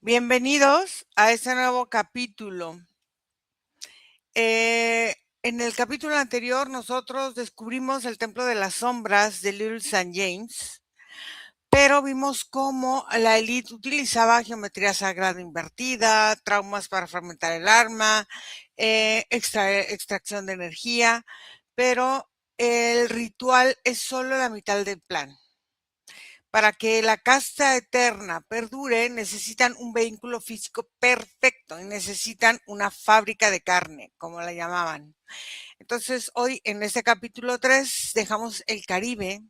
Bienvenidos a este nuevo capítulo. En el capítulo anterior nosotros descubrimos el Templo de las Sombras de Little St. James, pero vimos cómo la élite utilizaba geometría sagrada invertida, traumas para fragmentar el arma, extracción de energía, pero el ritual es solo la mitad del plan. Para que la casta eterna perdure, necesitan un vehículo físico perfecto y necesitan una fábrica de carne, como la llamaban. Entonces, hoy en este capítulo 3 dejamos el Caribe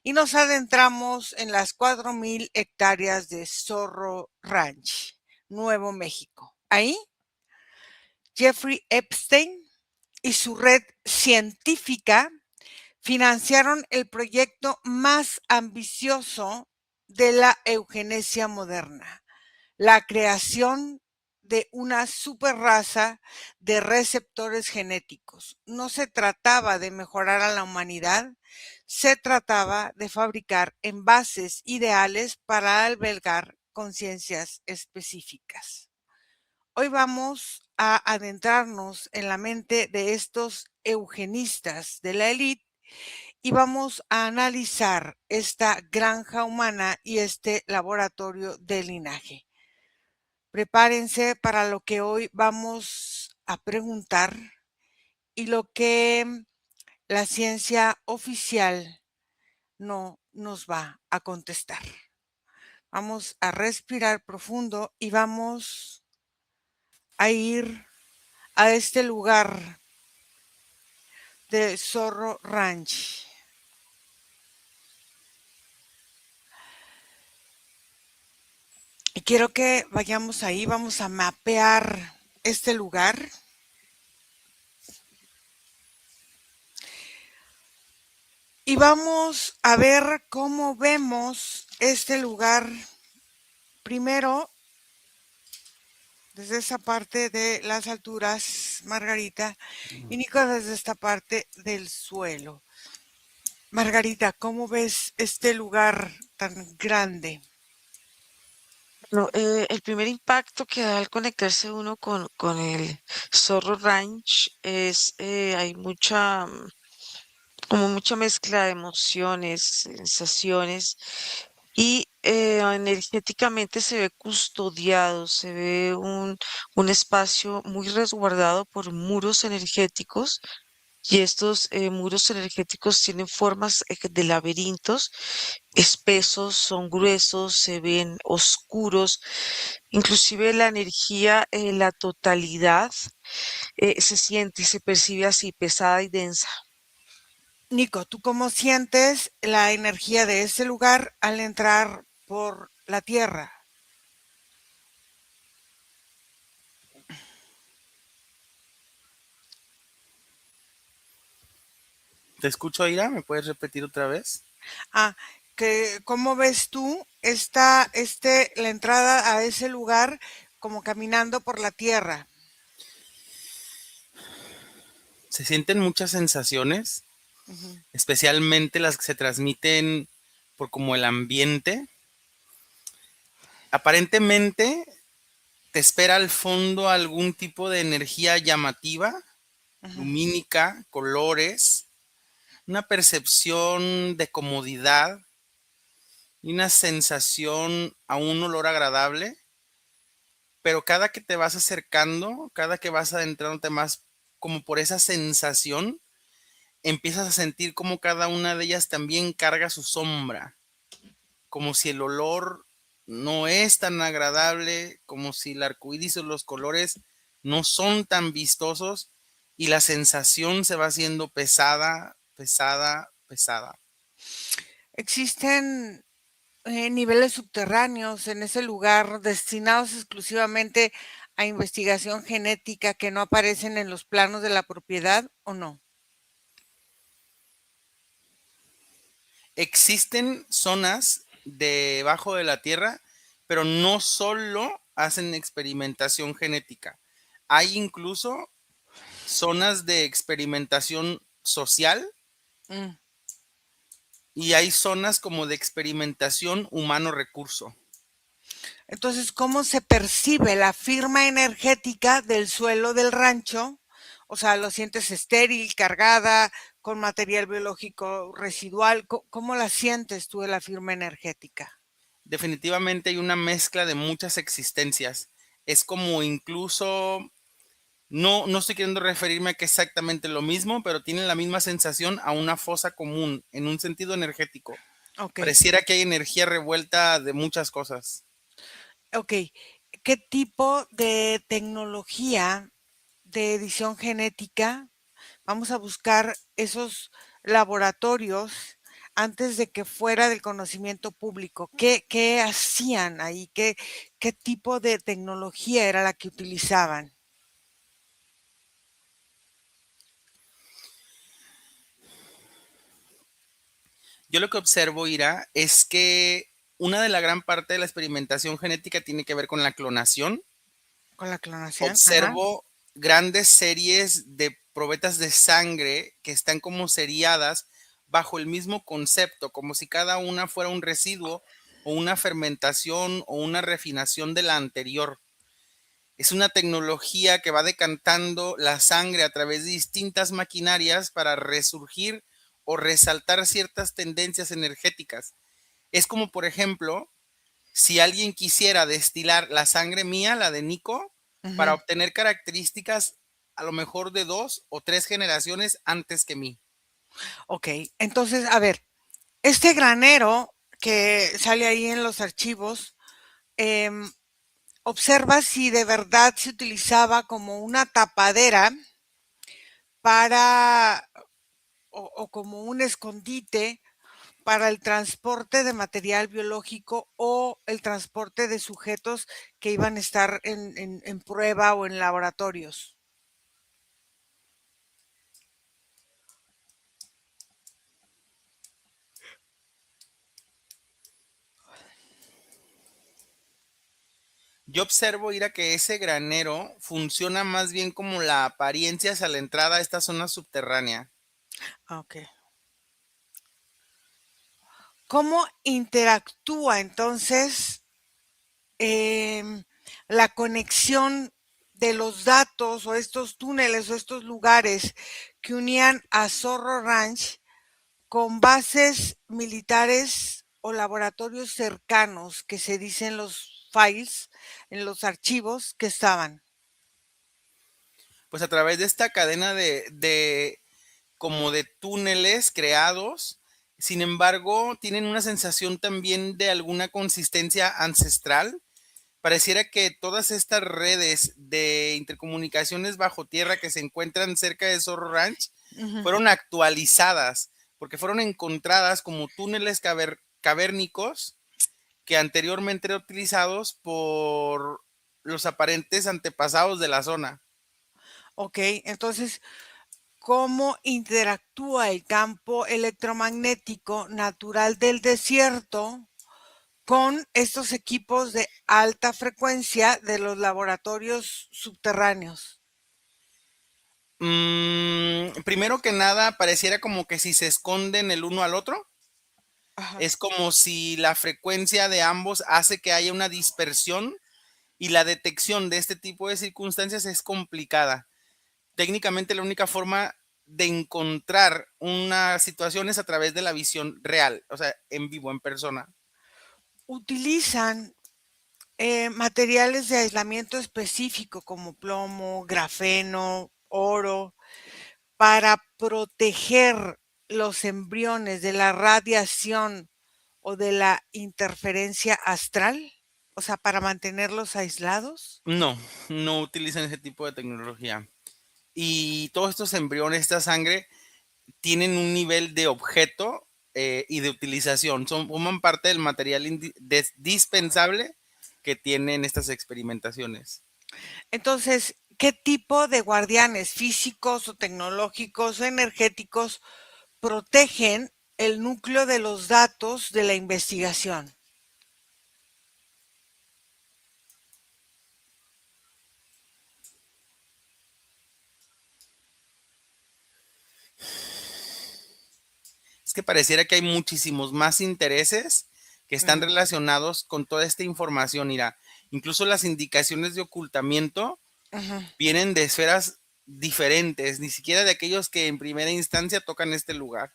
y nos adentramos en las 4,000 hectáreas de Zorro Ranch, Nuevo México. Ahí, Jeffrey Epstein y su red científica financiaron el proyecto más ambicioso de la eugenesia moderna, la creación de una superraza de receptores genéticos. No se trataba de mejorar a la humanidad, se trataba de fabricar envases ideales para albergar conciencias específicas. Hoy vamos a adentrarnos en la mente de estos eugenistas de la élite y vamos a analizar esta granja humana y este laboratorio de linaje. Prepárense para lo que hoy vamos a preguntar y lo que la ciencia oficial no nos va a contestar. Vamos a respirar profundo y vamos a ir a este lugar de Zorro Ranch. Y quiero que vayamos ahí, vamos a mapear este lugar. Y vamos a ver cómo vemos este lugar primero desde esa parte de las alturas, Margarita, y Nico desde esta parte del suelo. Margarita, ¿cómo ves este lugar tan grande? No, el primer impacto que da al conectarse uno con el Zorro Ranch es, hay como mucha mezcla de emociones, sensaciones y energéticamente se ve custodiado, se ve un espacio muy resguardado por muros energéticos y estos muros energéticos tienen formas de laberintos espesos, son gruesos, se ven oscuros, inclusive la energía, la totalidad, se siente y se percibe así, pesada y densa. Nico, ¿tú cómo sientes la energía de ese lugar al entrar por la tierra? Te escucho, Ira, ¿me puedes repetir otra vez? Ah, ¿cómo ves tú la entrada a ese lugar como caminando por la tierra? Se sienten muchas sensaciones, Ujú. especialmente las que se transmiten por como el ambiente. Aparentemente te espera al fondo algún tipo de energía llamativa, Ujú. lumínica, colores, una percepción de comodidad y una sensación a un olor agradable, pero cada que te vas acercando, cada que vas adentrándote más como por esa sensación, empiezas a sentir como cada una de ellas también carga su sombra, como si el olor no es tan agradable, como si el arcoíris o los colores no son tan vistosos y la sensación se va haciendo pesada, pesada, pesada. Existen niveles subterráneos en ese lugar destinados exclusivamente a investigación genética que no aparecen en los planos de la propiedad o no. Existen zonas debajo de la tierra, pero no solo hacen experimentación genética. Hay incluso zonas de experimentación social Mm. y hay zonas como de experimentación humano recurso. Entonces, ¿cómo se percibe la firma energética del suelo del rancho? O sea, ¿lo sientes estéril, cargada, con material biológico residual? ¿Cómo la sientes tú de la firma energética? Definitivamente hay una mezcla de muchas existencias. Es como incluso, no estoy queriendo referirme a que exactamente lo mismo, pero tiene la misma sensación a una fosa común en un sentido energético. Ok, Pareciera que hay energía revuelta de muchas cosas. ok. ¿Qué tipo de tecnología de edición genética? Vamos a buscar esos laboratorios antes de que fuera del conocimiento público. ¿Qué hacían ahí? ¿Qué tipo de tecnología era la que utilizaban? Yo lo que observo, Ira, es que una de la gran parte de la experimentación genética tiene que ver con la clonación. Con la clonación. Ajá. Observo grandes series de probetas de sangre que están como seriadas bajo el mismo concepto, como si cada una fuera un residuo o una fermentación o una refinación de la anterior. Es una tecnología que va decantando la sangre a través de distintas maquinarias para resurgir o resaltar ciertas tendencias energéticas. Es como, por ejemplo, si alguien quisiera destilar la sangre mía, la de Nico, para Ujú. obtener características a lo mejor de 2 o 3 generaciones antes que mí. Ok, entonces, a ver, este granero que sale ahí en los archivos, em, observa si de verdad se utilizaba como una tapadera para, o como un escondite para el transporte de material biológico o el transporte de sujetos que iban a estar en prueba o en laboratorios. Yo observo, Ira, que ese granero funciona más bien como la apariencia hacia la entrada a esta zona subterránea. Ah, ok. ¿Cómo interactúa entonces em, la conexión de los datos o estos túneles o estos lugares que unían a Zorro Ranch con bases militares o laboratorios cercanos que se dicen los files, en los archivos que estaban? Pues a través de esta cadena de como de túneles creados, sin embargo, tienen una sensación también de alguna consistencia ancestral. Pareciera que todas estas redes de intercomunicaciones bajo tierra que se encuentran cerca de Zorro Ranch Ujú. fueron actualizadas porque fueron encontradas como túneles cavernícos que anteriormente eran utilizados por los aparentes antepasados de la zona. Ok, entonces, ¿cómo interactúa el campo electromagnético natural del desierto con estos equipos de alta frecuencia de los laboratorios subterráneos? Primero que nada, pareciera como que si se esconden el uno al otro, Ajá. es como si la frecuencia de ambos hace que haya una dispersión y la detección de este tipo de circunstancias es complicada. Técnicamente la única forma de encontrar una situación es a través de la visión real, o sea, en vivo, en persona. Utilizan materiales de aislamiento específico como plomo, grafeno, oro, para proteger los embriones de la radiación o de la interferencia astral, o sea, para mantenerlos aislados. No, no utilizan ese tipo de tecnología. Y todos estos embriones, esta sangre, tienen un nivel de objeto y de utilización. Forman parte del material dispensable que tienen estas experimentaciones. Entonces, ¿qué tipo de guardianes físicos o tecnológicos o energéticos protegen el núcleo de los datos de la investigación? Es que pareciera que hay muchísimos más intereses, que están Ujú. relacionados con toda esta información, mira, incluso las indicaciones de ocultamiento Ujú. vienen de esferas diferentes, ni siquiera de aquellos que en primera instancia tocan este lugar.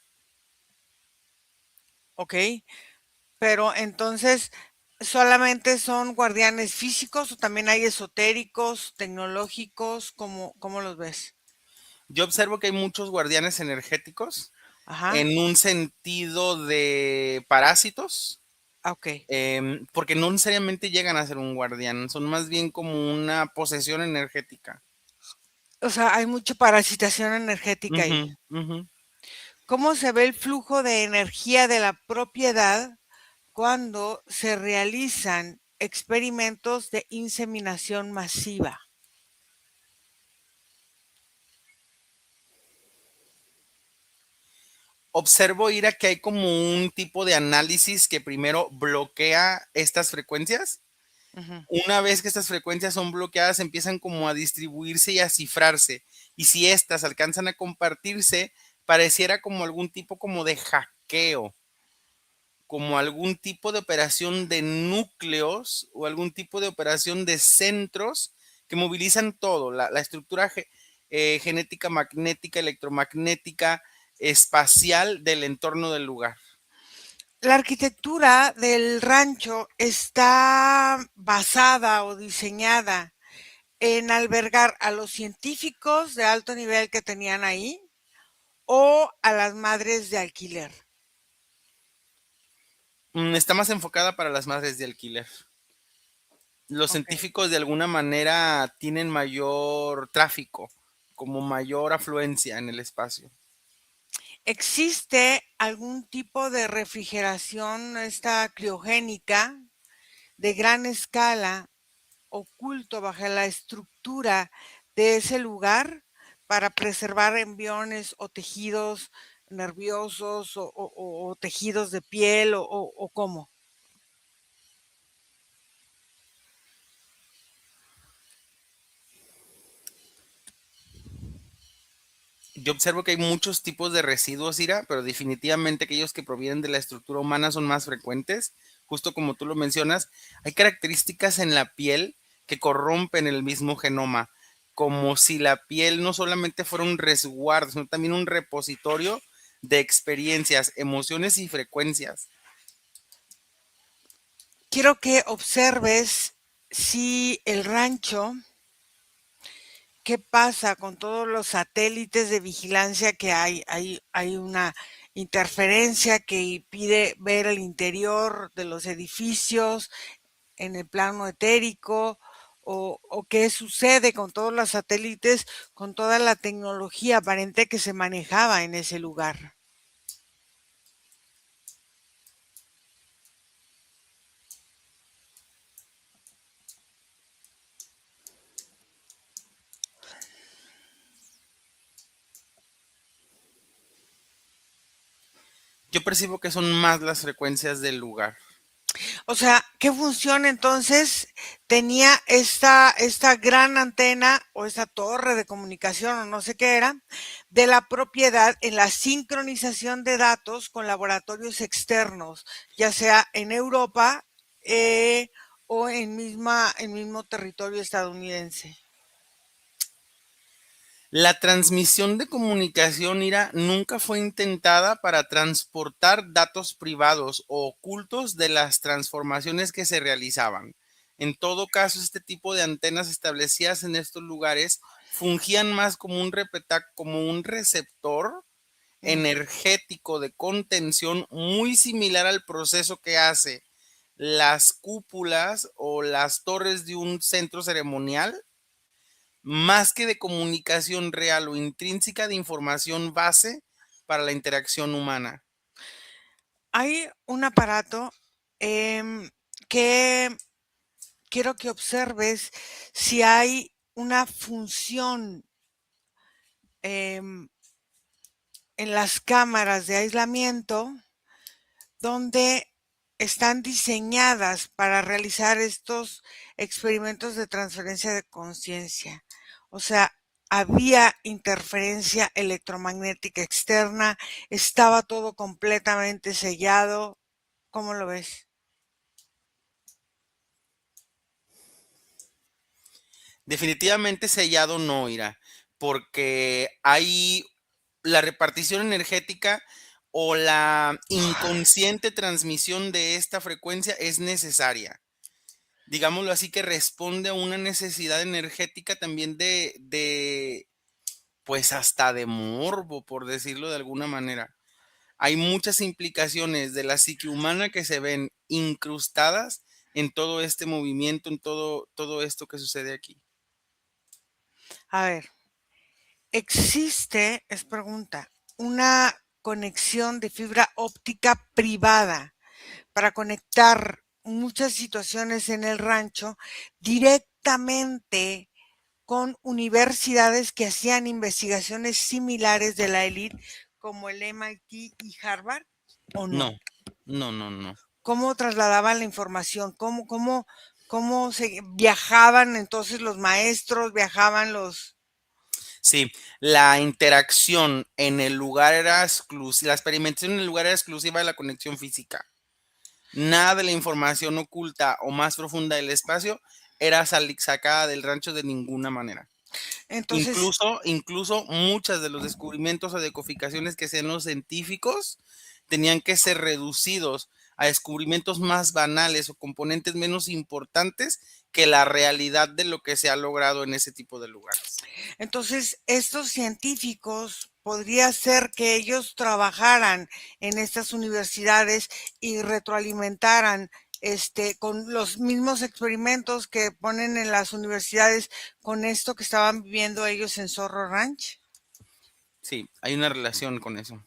Ok, pero entonces, ¿solamente son guardianes físicos o también hay esotéricos, tecnológicos? ¿Cómo los ves? Yo observo que hay muchos guardianes energéticos Ajá, en un sentido de parásitos, ok. porque no necesariamente llegan a ser un guardián, son más bien como una posesión energética. O sea, hay mucha parasitación energética Ujú, ahí. ujú. ¿Cómo se ve el flujo de energía de la propiedad cuando se realizan experimentos de inseminación masiva? Observo, Ira, que hay como un tipo de análisis que primero bloquea estas frecuencias. Ujú. Una vez que estas frecuencias son bloqueadas, empiezan como a distribuirse y a cifrarse. Y si estas alcanzan a compartirse, pareciera como algún tipo como de hackeo, como algún tipo de operación de núcleos o algún tipo de operación de centros que movilizan todo, la estructura genética, magnética, electromagnética, espacial del entorno del lugar. La arquitectura del rancho está basada o diseñada en albergar a los científicos de alto nivel que tenían ahí o a las madres de alquiler. Está más enfocada para las madres de alquiler. Los Ok. científicos de alguna manera tienen mayor tráfico, como mayor afluencia en el espacio. ¿Existe algún tipo de refrigeración esta criogénica de gran escala oculto bajo la estructura de ese lugar para preservar embriones o tejidos nerviosos o tejidos de piel o cómo? Yo observo que hay muchos tipos de residuos, Ira, pero definitivamente aquellos que provienen de la estructura humana son más frecuentes. Justo como tú lo mencionas, hay características en la piel que corrompen el mismo genoma, como si la piel no solamente fuera un resguardo, sino también un repositorio de experiencias, emociones y frecuencias. Quiero que observes si el rancho, qué pasa con todos los satélites de vigilancia que hay. Hay una interferencia que impide ver el interior de los edificios en el plano etérico o qué sucede con todos los satélites, con toda la tecnología aparente que se manejaba en ese lugar. Yo percibo que son más las frecuencias del lugar. O sea, ¿qué función entonces tenía esta gran antena o esta torre de comunicación o no sé qué era de la propiedad en la sincronización de datos con laboratorios externos, ya sea en Europa o en mismo territorio estadounidense? La transmisión de comunicación, Ira, nunca fue intentada para transportar datos privados o ocultos de las transformaciones que se realizaban. En todo caso, este tipo de antenas establecidas en estos lugares fungían más como como un receptor Mm. energético de contención muy similar al proceso que hace las cúpulas o las torres de un centro ceremonial, más que de comunicación real o intrínseca de información base para la interacción humana. Hay un aparato que quiero que observes si hay una función em, en las cámaras de aislamiento donde están diseñadas para realizar estos experimentos de transferencia de conciencia. O sea, había interferencia electromagnética externa, estaba todo completamente sellado. ¿Cómo lo ves? Definitivamente sellado no, Ira, porque hay la repartición energética o la inconsciente transmisión de esta frecuencia es necesaria. Digámoslo así, que responde a una necesidad energética también pues hasta de morbo, por decirlo de alguna manera. Hay muchas implicaciones de la psique humana que se ven incrustadas en todo este movimiento, en todo esto que sucede aquí. A ver, existe, es pregunta, una conexión de fibra óptica privada para conectar muchas situaciones en el rancho directamente con universidades que hacían investigaciones similares de la élite, como el MIT y Harvard, ¿o No, no? no, no, no. ¿Cómo trasladaban la información? ¿Cómo se viajaban entonces los maestros, viajaban los... Sí, la interacción en el lugar era exclusiva, la experimentación en el lugar era exclusiva de la conexión física. Nada de la información oculta o más profunda del espacio era sacada del rancho de ninguna manera. Entonces, Incluso muchas de los descubrimientos o decodificaciones que hacían los científicos tenían que ser reducidos a descubrimientos más banales o componentes menos importantes que la realidad de lo que se ha logrado en ese tipo de lugares. entonces, estos científicos podría ser que ellos trabajaran en estas universidades y retroalimentaran con los mismos experimentos que ponen en las universidades con esto que estaban viviendo ellos en Zorro Ranch. Sí, hay una relación con eso.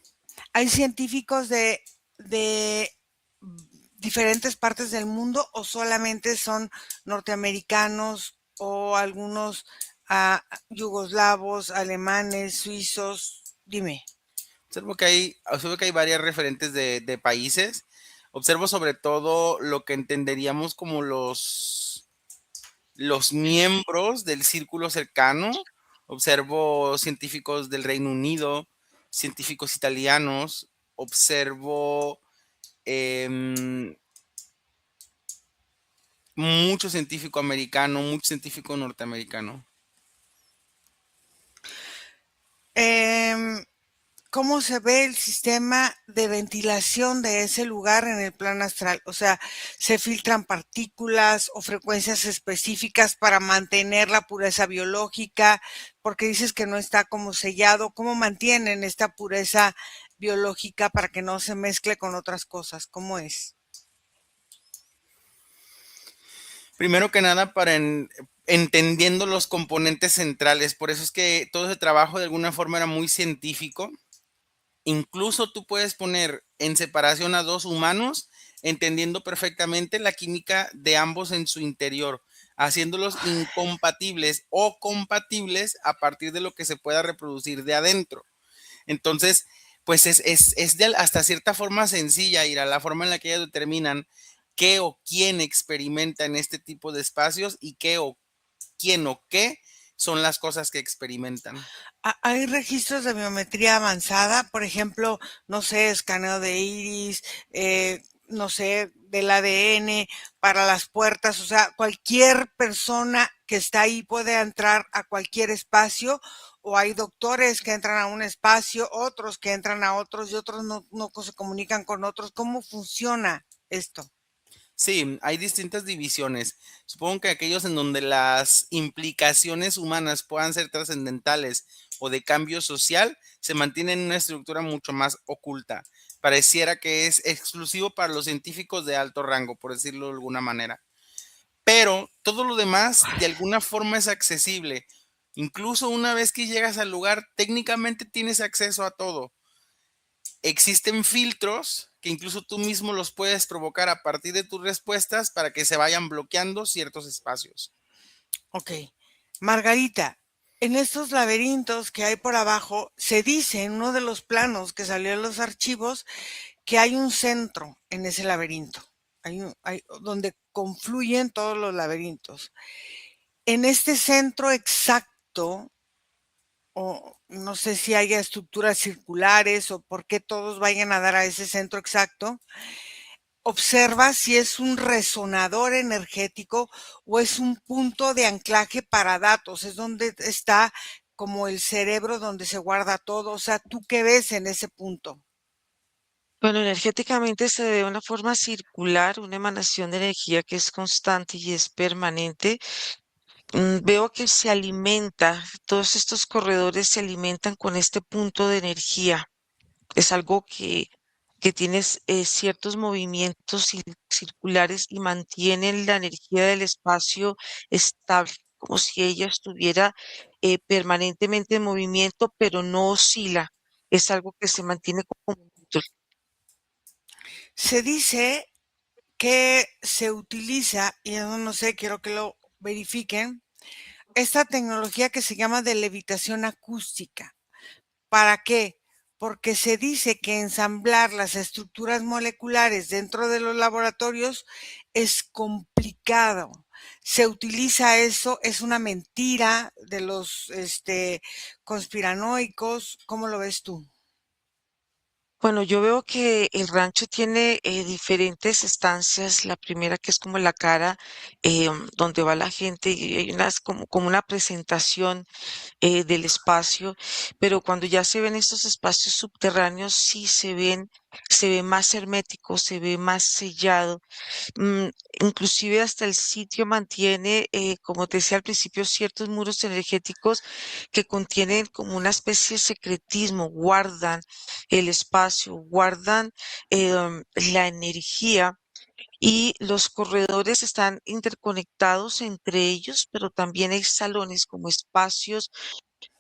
¿Hay científicos de diferentes partes del mundo o solamente son norteamericanos o algunos yugoslavos, alemanes, suizos? Dime. Observo que hay varias referentes de países. Observo sobre todo lo que entenderíamos como los miembros del círculo cercano. Observo científicos del Reino Unido, científicos italianos, observo em, mucho científico americano, mucho científico norteamericano. Em, ¿Cómo se ve el sistema de ventilación de ese lugar en el plano astral? O sea, ¿se filtran partículas o frecuencias específicas para mantener la pureza biológica? Porque dices que no está como sellado. ¿Cómo mantienen esta pureza biológica para que no se mezcle con otras cosas? ¿Cómo es? Primero que nada, entendiendo los componentes centrales. Por eso es que todo ese trabajo de alguna forma era muy científico. Incluso tú puedes poner en separación a dos humanos, entendiendo perfectamente la química de ambos en su interior, haciéndolos incompatibles o compatibles a partir de lo que se pueda reproducir de adentro. Entonces, pues es hasta cierta forma sencilla, ir a la forma en la que ellos determinan qué o quién experimenta en este tipo de espacios y qué o quién o qué son las cosas que experimentan. ¿Hay registros de biometría avanzada? Por ejemplo, no sé, escaneo de iris, no sé, del ADN para las puertas. O sea, cualquier persona que está ahí puede entrar a cualquier espacio, o hay doctores que entran a un espacio, otros que entran a otros y otros no se comunican con otros. ¿Cómo funciona esto? Sí, hay distintas divisiones. Supongo que aquellos en donde las implicaciones humanas puedan ser trascendentales o de cambio social se mantienen en una estructura mucho más oculta. Pareciera que es exclusivo para los científicos de alto rango, por decirlo de alguna manera. Pero todo lo demás de alguna forma es accesible. Incluso una vez que llegas al lugar, técnicamente tienes acceso a todo. Existen filtros que incluso tú mismo los puedes provocar a partir de tus respuestas para que se vayan bloqueando ciertos espacios. Ok. Margarita, en estos laberintos que hay por abajo, se dice en uno de los planos que salió en los archivos que hay un centro en ese laberinto, donde confluyen todos los laberintos. En este centro exacto, o no sé si haya estructuras circulares o por qué todos vayan a dar a ese centro exacto, observa si es un resonador energético o es un punto de anclaje para datos, es donde está como el cerebro donde se guarda todo. O sea, ¿tú qué ves en ese punto? Bueno, energéticamente se ve de una forma circular, una emanación de energía que es constante y es permanente. Veo que se alimenta, todos estos corredores se alimentan con este punto de energía. Es algo que tienes ciertos movimientos circulares y mantienen la energía del espacio estable, como si ella estuviera permanentemente en movimiento, pero no oscila. Es algo que se mantiene como neutro. Se dice que se utiliza, y yo no sé, quiero que lo verifiquen, esta tecnología que se llama de levitación acústica. ¿Para qué? Porque se dice que ensamblar las estructuras moleculares dentro de los laboratorios es complicado. Se utiliza eso, es una mentira de los conspiranoicos. ¿Cómo lo ves tú? Bueno, yo veo que el rancho tiene diferentes estancias. La primera que es como la cara donde va la gente y hay unas como una presentación del espacio, pero cuando ya se ven estos espacios subterráneos, sí se ve más hermético, se ve más sellado. Mm, Inclusive hasta el sitio mantiene, como te decía al principio, ciertos muros energéticos que contienen como una especie de secretismo, guardan el espacio, guardan la energía y los corredores están interconectados entre ellos, pero también hay salones como espacios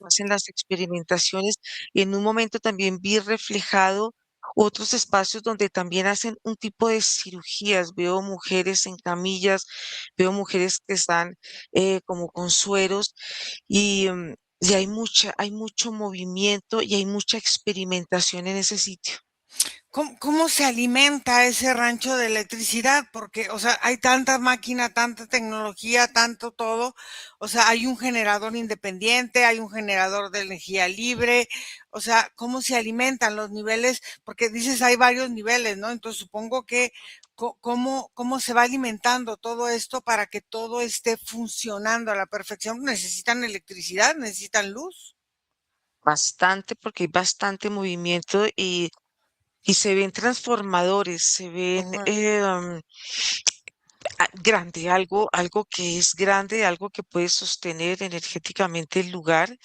hacen las experimentaciones y en un momento también vi reflejado otros espacios donde también hacen un tipo de cirugías. Veo mujeres en camillas, veo mujeres que están como con sueros y, y hay mucho movimiento y hay mucha experimentación en ese sitio. ¿Cómo se alimenta ese rancho de electricidad? Porque, o sea, hay tanta máquina, tanta tecnología, tanto todo. O sea, hay un generador independiente, hay un generador de energía libre. O sea, ¿cómo se alimentan los niveles? Porque dices hay varios niveles, ¿no? Entonces supongo que cómo se va alimentando todo esto para que todo esté funcionando a la perfección. ¿Necesitan electricidad? ¿Necesitan luz? Bastante porque hay bastante movimiento y se ven transformadores, se ven Ajá. grande, algo que es grande, algo que puede sostener energéticamente el lugar.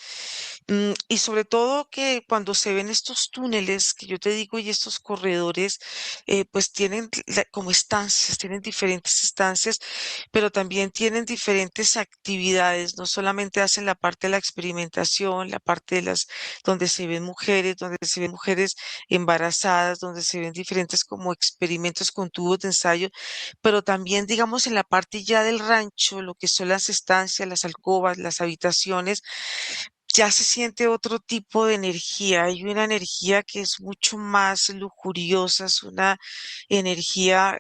Y sobre todo que cuando se ven estos túneles que yo te digo y estos corredores, pues tienen como estancias, tienen diferentes estancias, pero también tienen diferentes actividades. No solamente hacen la parte de la experimentación, la parte de donde se ven mujeres embarazadas, donde se ven diferentes como experimentos con tubos de ensayo, pero también, digamos, en la parte ya del rancho, lo que son las estancias, las alcobas, las habitaciones, ya se siente otro tipo de energía. Hay una energía que es mucho más lujuriosa, es una energía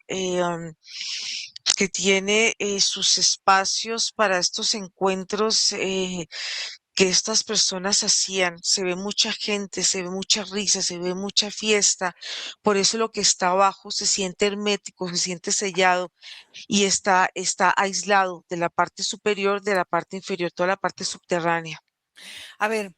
que tiene sus espacios para estos encuentros que estas personas hacían. Se ve mucha gente, se ve mucha risa, se ve mucha fiesta. Por eso lo que está abajo se siente hermético, se siente sellado y está aislado de la parte superior, de la parte inferior, toda la parte subterránea. A ver,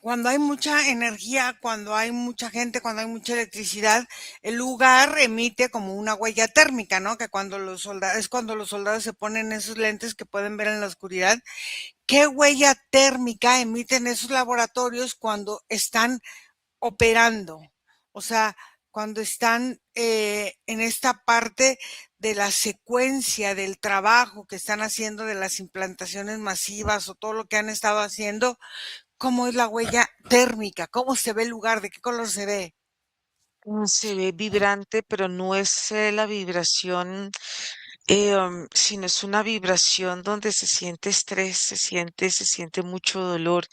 cuando hay mucha energía, cuando hay mucha gente, cuando hay mucha electricidad, el lugar emite como una huella térmica, ¿no? Que cuando los soldados, es cuando los soldados se ponen esos lentes que pueden ver en la oscuridad. ¿Qué huella térmica emiten esos laboratorios cuando están operando? O sea, cuando están en esta parte de la secuencia del trabajo que están haciendo de las implantaciones masivas o todo lo que han estado haciendo, ¿cómo es la huella térmica? ¿Cómo se ve el lugar? ¿De qué color se ve? Se ve vibrante, pero no es la vibración, sino es una vibración donde se siente estrés, se siente mucho dolor,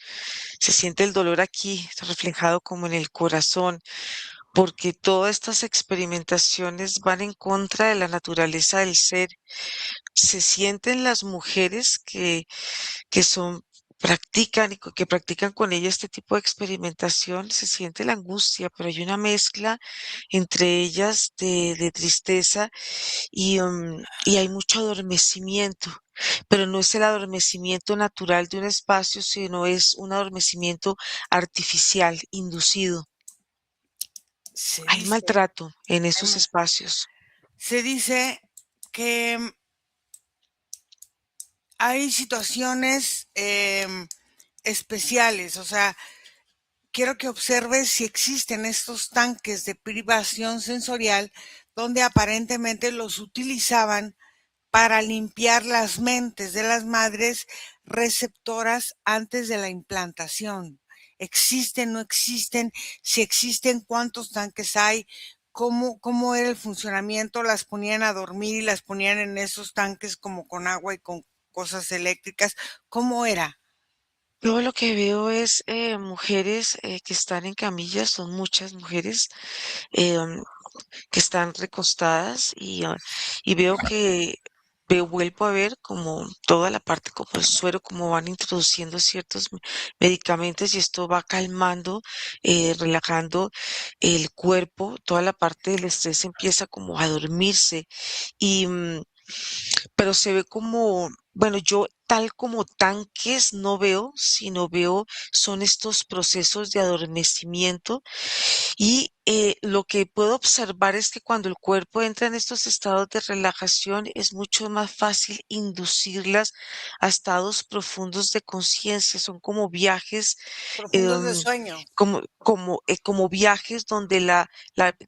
se siente el dolor aquí, reflejado como en el corazón, porque todas estas experimentaciones van en contra de la naturaleza del ser. Se sienten las mujeres que son practican y que practican con ella este tipo de experimentación, se siente la angustia, pero hay una mezcla entre ellas de tristeza y hay mucho adormecimiento, pero no es el adormecimiento natural de un espacio, sino es un adormecimiento artificial, inducido. Se Hay dice, maltrato en esos espacios. se dice que hay situaciones especiales, o sea, quiero que observes si existen estos tanques de privación sensorial donde aparentemente los utilizaban para limpiar las mentes de las madres receptoras antes de la implantación. ¿Existen, no existen? Si existen, ¿cuántos tanques hay? ¿Cómo era el funcionamiento? ¿Las ponían a dormir y las ponían en esos tanques como con agua y con cosas eléctricas? ¿Cómo era? Yo lo que veo es mujeres que están en camillas, son muchas mujeres em, que están recostadas y veo vuelvo a ver como toda la parte, como el suero, como van introduciendo ciertos medicamentos y esto va calmando, relajando el cuerpo, toda la parte del estrés empieza como a dormirse y pero se ve como, bueno, yo tal como tanques no veo, sino veo son estos procesos de adormecimiento y lo que puedo observar es que cuando el cuerpo entra en estos estados de relajación es mucho más fácil inducirlas a estados profundos de conciencia. Son como viajes, Profundos de em, sueño. como viajes donde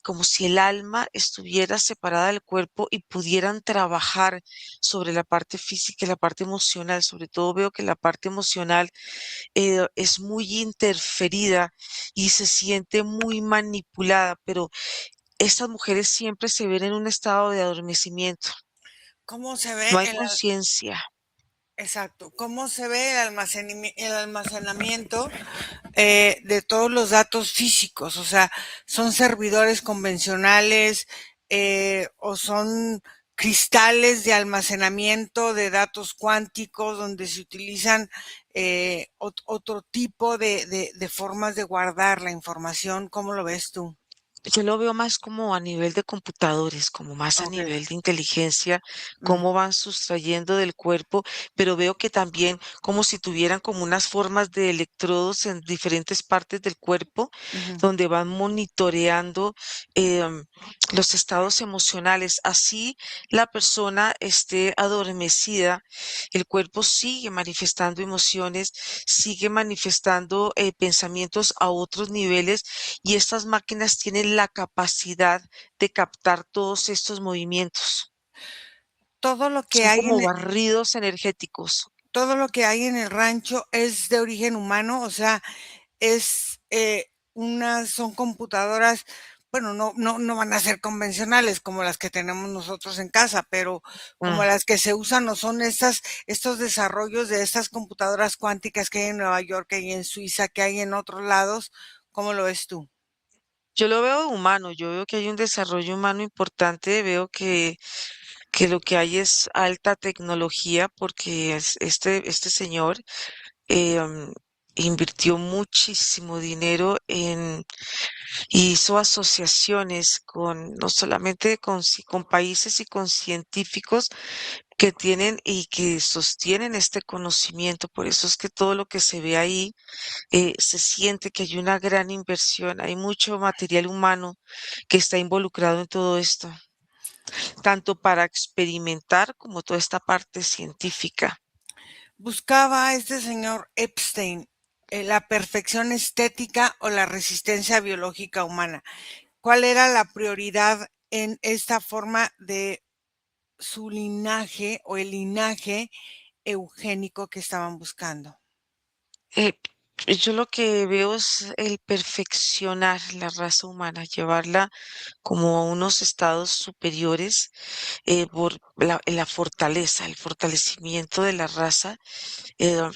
como si el alma estuviera separada del cuerpo y pudieran trabajar sobre la parte física y la parte emocional. Sobre todo veo que la parte emocional es muy interferida y se siente muy manipulada, pero estas mujeres siempre se ven en un estado de adormecimiento. ¿Cómo se ve No hay el, conciencia. exacto, cómo se ve el almacenamiento de todos los datos físicos? O sea, ¿son servidores convencionales o son cristales de almacenamiento de datos cuánticos donde se utilizan otro tipo de formas de guardar la información? ¿Cómo lo ves tú? Yo lo veo más como a nivel de computadores, como más a Ok. nivel de inteligencia, Mm, cómo van sustrayendo del cuerpo, pero veo que también como si tuvieran como unas formas de electrodos en diferentes partes del cuerpo, ujú. donde van monitoreando em, los estados emocionales. Así la persona esté adormecida, el cuerpo sigue manifestando emociones, sigue manifestando pensamientos a otros niveles y estas máquinas tienen la capacidad de captar todos estos movimientos. Todo lo que Son hay como en barridos energéticos. todo lo que hay en el rancho es de origen humano, o sea, es son computadoras, bueno, no van a ser convencionales como las que tenemos nosotros en casa, pero como Mm. las que se usan, no son estos desarrollos de estas computadoras cuánticas que hay en Nueva York, que hay en Suiza, que hay en otros lados. ¿Cómo lo ves tú? Yo lo veo humano, yo veo que hay un desarrollo humano importante, veo que lo que hay es alta tecnología porque este señor em, invirtió muchísimo dinero hizo asociaciones con, no solamente con países y con científicos que tienen y que sostienen este conocimiento. Por eso es que todo lo que se ve ahí se siente que hay una gran inversión, hay mucho material humano que está involucrado en todo esto, tanto para experimentar como toda esta parte científica. Buscaba este señor Epstein la perfección estética o la resistencia biológica humana. ¿Cuál era la prioridad en esta forma de su linaje o el linaje eugénico que estaban buscando? Eh, yo lo que veo es el perfeccionar la raza humana, llevarla como a unos estados superiores por la fortaleza, el fortalecimiento de la raza,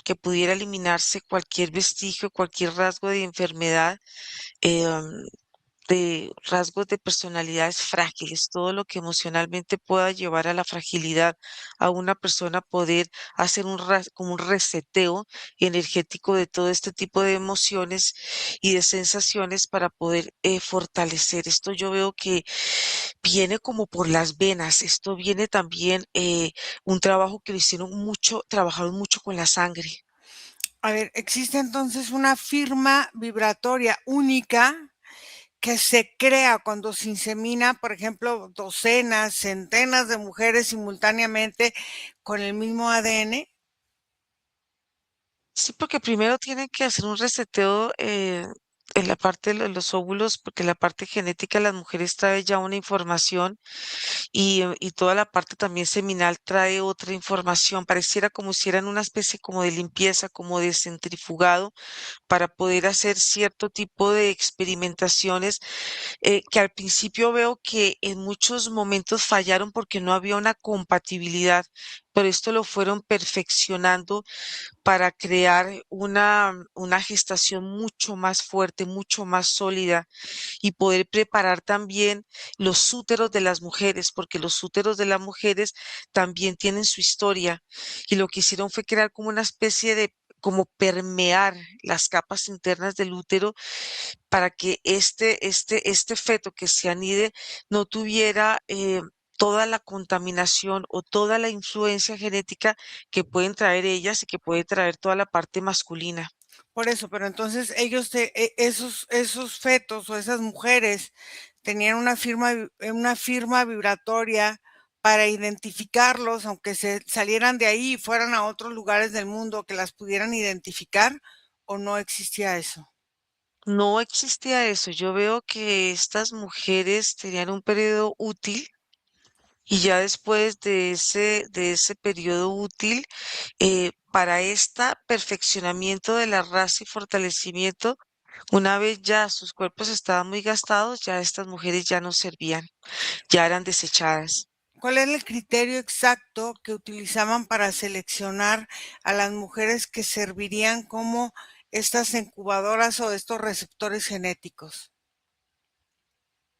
que pudiera eliminarse cualquier vestigio, cualquier rasgo de enfermedad, de rasgos de personalidades frágiles, todo lo que emocionalmente pueda llevar a la fragilidad a una persona poder hacer como un reseteo energético de todo este tipo de emociones y de sensaciones para poder fortalecer. Esto yo veo que viene como por las venas. Esto viene también un trabajo que lo hicieron mucho, trabajaron mucho con la sangre. A ver, existe entonces una firma vibratoria única que se crea cuando se insemina, por ejemplo, docenas, centenas de mujeres simultáneamente con el mismo ADN. Sí, porque primero tienen que hacer un reseteo en la parte de los óvulos, porque la parte genética de las mujeres trae ya una información y toda la parte también seminal trae otra información. Pareciera como si hicieran una especie como de limpieza, como de centrifugado para poder hacer cierto tipo de experimentaciones que al principio veo que en muchos momentos fallaron porque no había una compatibilidad, pero esto lo fueron perfeccionando para crear una gestación mucho más fuerte, mucho más sólida y poder preparar también los úteros de las mujeres, porque los úteros de las mujeres también tienen su historia y lo que hicieron fue crear como una especie de como permear las capas internas del útero para que este feto que se anide no tuviera toda la contaminación o toda la influencia genética que pueden traer ellas y que puede traer toda la parte masculina. Por eso, pero entonces esos fetos o esas mujeres tenían una firma vibratoria para identificarlos, aunque se salieran de ahí y fueran a otros lugares del mundo que las pudieran identificar, o no existía eso. No existía eso. Yo veo que estas mujeres tenían un periodo útil y ya después de ese periodo útil, para este perfeccionamiento de la raza y fortalecimiento, una vez ya sus cuerpos estaban muy gastados, ya estas mujeres ya no servían, ya eran desechadas. ¿Cuál era el criterio exacto que utilizaban para seleccionar a las mujeres que servirían como estas incubadoras o estos receptores genéticos?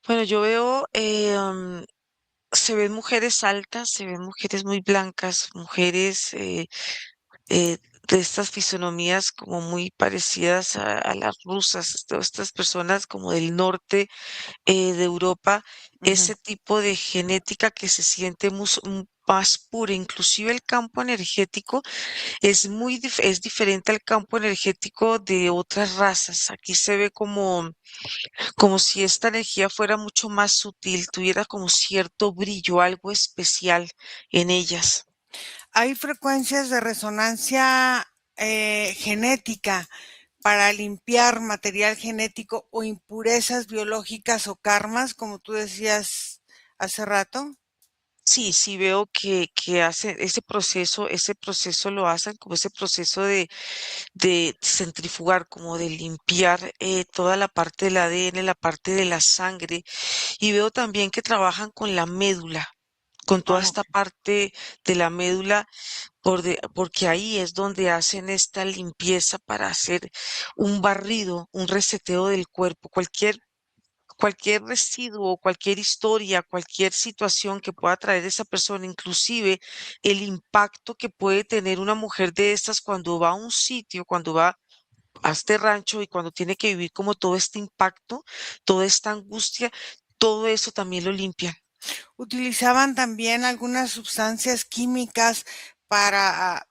Bueno, yo veo, se ven mujeres altas, se ven mujeres muy blancas, mujeres eh, de estas fisonomías como muy parecidas a las rusas, todas estas personas como del norte de Europa, Ujú. ese tipo de genética que se siente más pura, inclusive el campo energético es diferente al campo energético de otras razas. Aquí se ve como si esta energía fuera mucho más sutil, tuviera como cierto brillo, algo especial en ellas. Hay frecuencias de resonancia genética para limpiar material genético o impurezas biológicas o karmas, como tú decías hace rato. Sí, sí veo que hace ese proceso lo hacen como ese proceso de centrifugar, como de limpiar toda la parte del ADN, la parte de la sangre. Y veo también que trabajan con la médula, con toda Ah, esta ok. parte de la médula, porque ahí es donde hacen esta limpieza para hacer un barrido, un reseteo del cuerpo. Cualquier residuo, cualquier historia, cualquier situación que pueda traer esa persona, inclusive el impacto que puede tener una mujer de estas cuando va a un sitio, cuando va a este rancho y cuando tiene que vivir como todo este impacto, toda esta angustia, todo eso también lo limpian. Utilizaban también algunas sustancias químicas para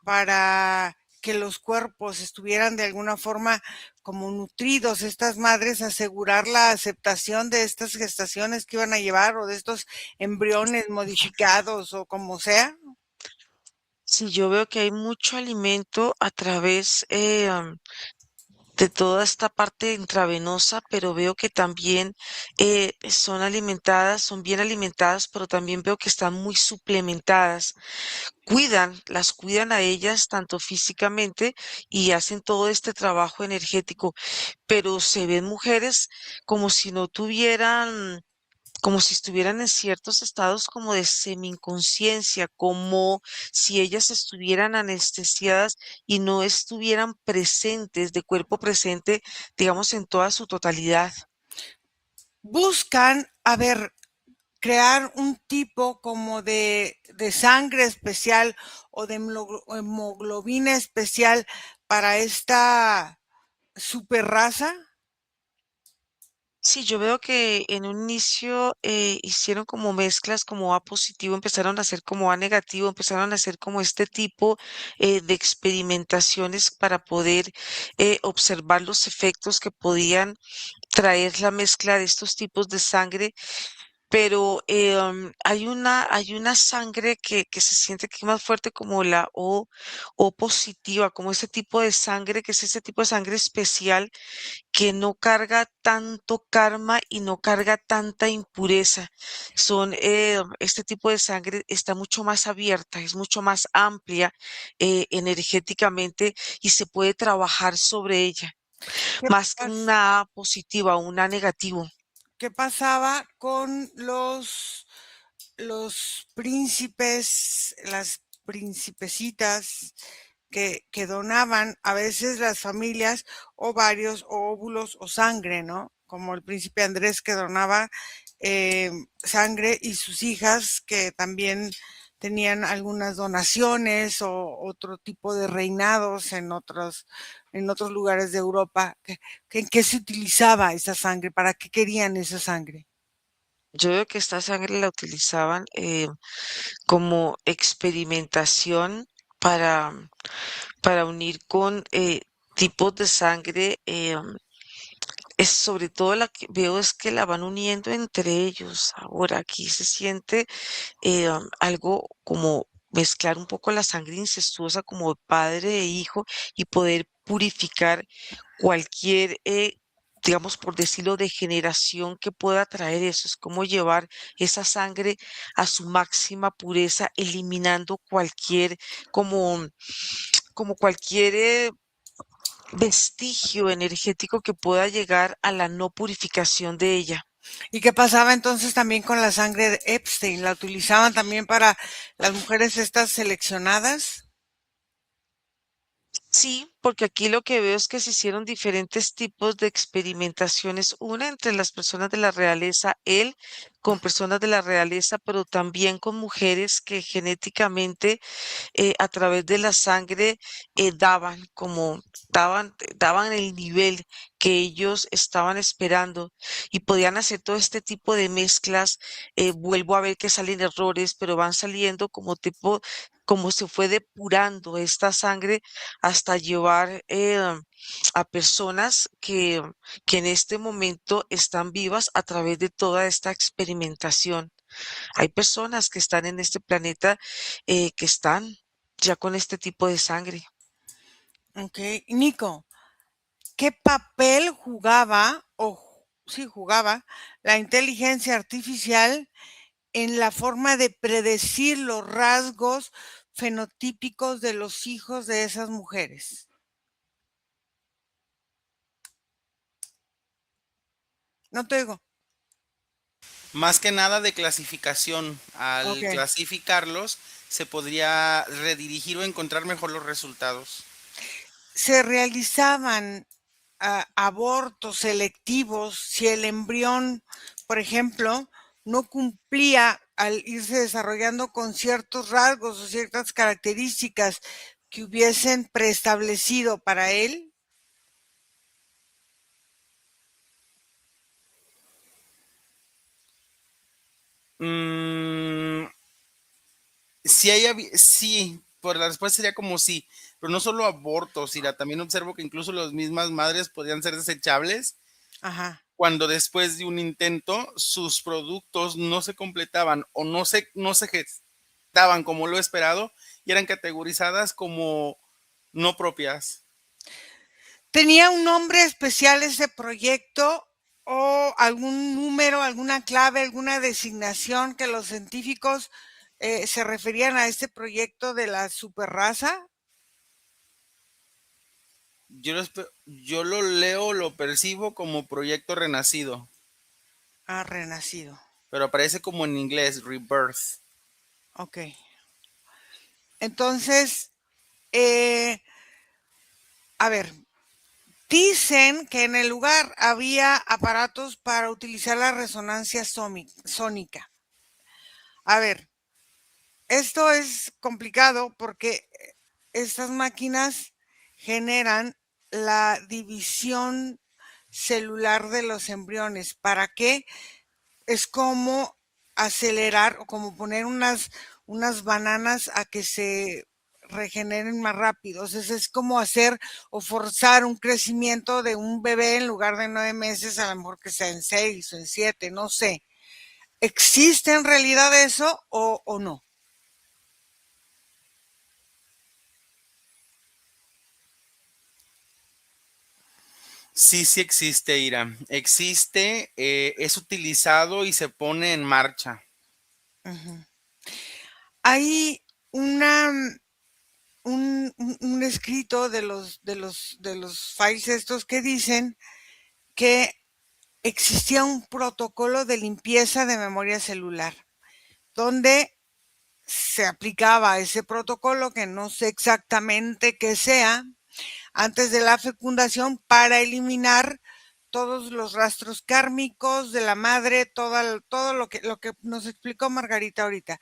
que los cuerpos estuvieran de alguna forma como nutridos, estas madres, asegurar la aceptación de estas gestaciones que iban a llevar o de estos embriones modificados o como sea. Sí, yo veo que hay mucho alimento a través de toda esta parte intravenosa, pero veo que también son alimentadas, son bien alimentadas, pero también veo que están muy suplementadas. Las cuidan a ellas tanto físicamente y hacen todo este trabajo energético, pero se ven mujeres como si no tuvieran, como si estuvieran en ciertos estados como de semi-inconsciencia, como si ellas estuvieran anestesiadas y no estuvieran presentes, de cuerpo presente, digamos, en toda su totalidad. buscan, a ver, crear un tipo como de sangre especial o de hemoglobina especial para esta super raza. Sí, yo veo que en un inicio hicieron como mezclas como A positivo, empezaron a hacer como A negativo, empezaron a hacer como este tipo de experimentaciones para poder observar los efectos que podían traer la mezcla de estos tipos de sangre, pero hay una sangre que se siente que es más fuerte como la O positiva, como ese tipo de sangre, que es ese tipo de sangre especial que no carga tanto karma y no carga tanta impureza. Este tipo de sangre está mucho más abierta, es mucho más amplia energéticamente y se puede trabajar sobre ella, ¿Qué, más que pas- una A positiva o una negativo. qué pasaba con los príncipes, las principecitas que donaban a veces las familias ovarios o óvulos o sangre, ¿no? Como el príncipe Andrés que donaba sangre y sus hijas que también tenían algunas donaciones o otro tipo de reinados en otros lugares de Europa. ¿En qué se utilizaba esa sangre? ¿Para qué querían esa sangre? Yo veo que esta sangre la utilizaban como experimentación para, para unir con tipos de sangre. Es sobre todo la que veo es que la van uniendo entre ellos. Ahora aquí se siente algo como mezclar un poco la sangre incestuosa como de padre e hijo y poder purificar cualquier, digamos, por decirlo, degeneración que pueda traer eso. Es como llevar esa sangre a su máxima pureza, eliminando cualquier, como, como cualquier vestigio energético que pueda llegar a la no purificación de ella. ¿Y qué pasaba entonces también con la sangre de Epstein? ¿La utilizaban también para las mujeres estas seleccionadas? Sí, porque aquí lo que veo es que se hicieron diferentes tipos de experimentaciones, una entre las personas de la realeza, él con personas de la realeza, pero también con mujeres que genéticamente a través de la sangre daban el nivel que ellos estaban esperando y podían hacer todo este tipo de mezclas. Vuelvo a ver que salen errores, pero van saliendo como tipo, como se fue depurando esta sangre hasta llevar a personas que en este momento están vivas a través de toda esta experimentación. Hay personas que están en este planeta que están ya con este tipo de sangre. Ok. Nico, ¿qué papel jugaba sí jugaba la inteligencia artificial en la forma de predecir los rasgos fenotípicos de los hijos de esas mujeres? No te digo. Más que nada de clasificación. Ok. Al clasificarlos, se podría redirigir o encontrar mejor los resultados. Se realizaban abortos selectivos si el embrión, por ejemplo, no cumplía al irse desarrollando con ciertos rasgos o ciertas características que hubiesen preestablecido para él. Mm, sí, sí, por la respuesta sería como sí, pero no solo abortos, Ira, también observo que incluso las mismas madres podrían ser desechables Ajá. cuando después de un intento sus productos no se completaban o no se gestaban como lo esperado y eran categorizadas como no propias. ¿Tenía un nombre especial ese proyecto o algún número, alguna clave, alguna designación que los científicos se referían a este proyecto de la superraza? Yo lo leo, lo percibo como proyecto renacido, Ha renacido. pero aparece como en inglés, rebirth. Ok. Entonces, eh, a ver, Dicen que en el lugar había aparatos para utilizar la resonancia sónica. A ver, esto es complicado porque estas máquinas generan la división celular de los embriones. ¿Para qué? Es como acelerar o como poner unas bananas a que se regeneren más rápido. O sea, es como hacer o forzar un crecimiento de un bebé en lugar de 9 meses, a lo mejor que sea en 6 o en 7, no sé. ¿Existe en realidad eso o no? Sí, sí existe, Ira. Existe, es utilizado y se pone en marcha. Ujú. Hay una, un escrito de los files estos que dicen que existía un protocolo de limpieza de memoria celular, donde se aplicaba ese protocolo, que no sé exactamente qué sea, antes de la fecundación para eliminar todos los rastros kármicos de la madre, todo lo que nos explicó Margarita ahorita.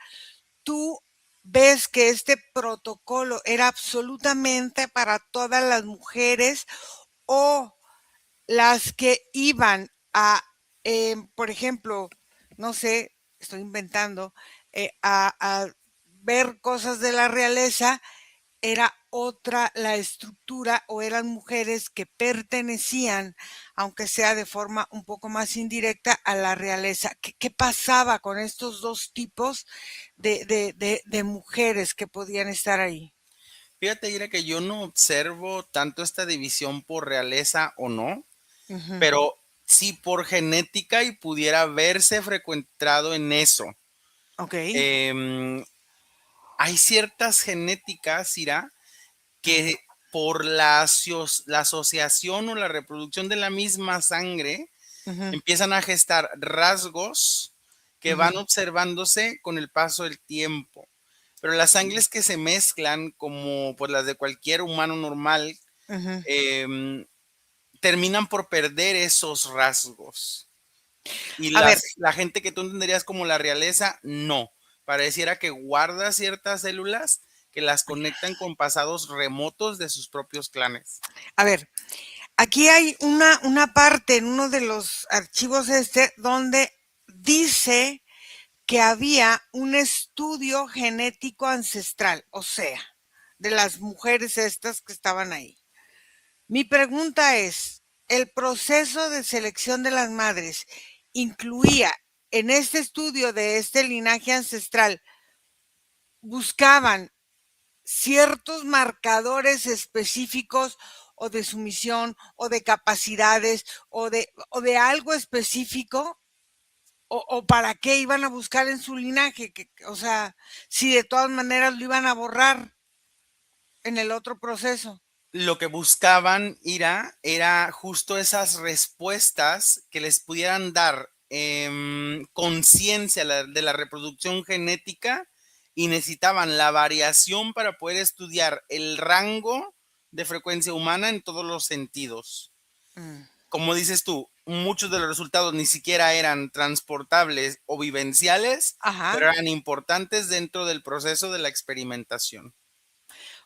Tú ves que este protocolo era absolutamente para todas las mujeres o las que iban a, por ejemplo, no sé, estoy inventando, a ver cosas de la realeza, era otra la estructura o eran mujeres que pertenecían, aunque sea de forma un poco más indirecta, a la realeza. ¿Qué pasaba con estos dos tipos de mujeres que podían estar ahí? Fíjate, Ira, que yo no observo tanto esta división por realeza o no, Ujú. pero sí por genética y pudiera verse frecuentado en eso. Ok. Em, Hay ciertas genéticas, Ira, Ujú, que por la asociación o la reproducción de la misma sangre ujú, empiezan a gestar rasgos que ujú, van observándose con el paso del tiempo. Pero las sangres que se mezclan, como pues las de cualquier humano normal, ujú. em, terminan por perder esos rasgos. Y A ver, la gente que tú entenderías como la realeza, no. Pareciera que guarda ciertas células que las conectan con pasados remotos de sus propios clanes. a ver, aquí hay una parte en uno de los archivos donde dice que había un estudio genético ancestral, o sea, de las mujeres estas que estaban ahí. Mi pregunta es, ¿el proceso de selección de las madres incluía en este estudio de este linaje ancestral, buscaban ciertos marcadores específicos o de sumisión o de capacidades o de algo específico? ¿O para qué iban a buscar en su linaje? O sea, si de todas maneras lo iban a borrar en el otro proceso. Lo que buscaban, Ira, era justo esas respuestas que les pudieran dar conciencia de la reproducción genética y necesitaban la variación para poder estudiar el rango de frecuencia humana en todos los sentidos. Mm. Como dices tú, muchos de los resultados ni siquiera eran transportables o vivenciales, Ajá. pero eran importantes dentro del proceso de la experimentación.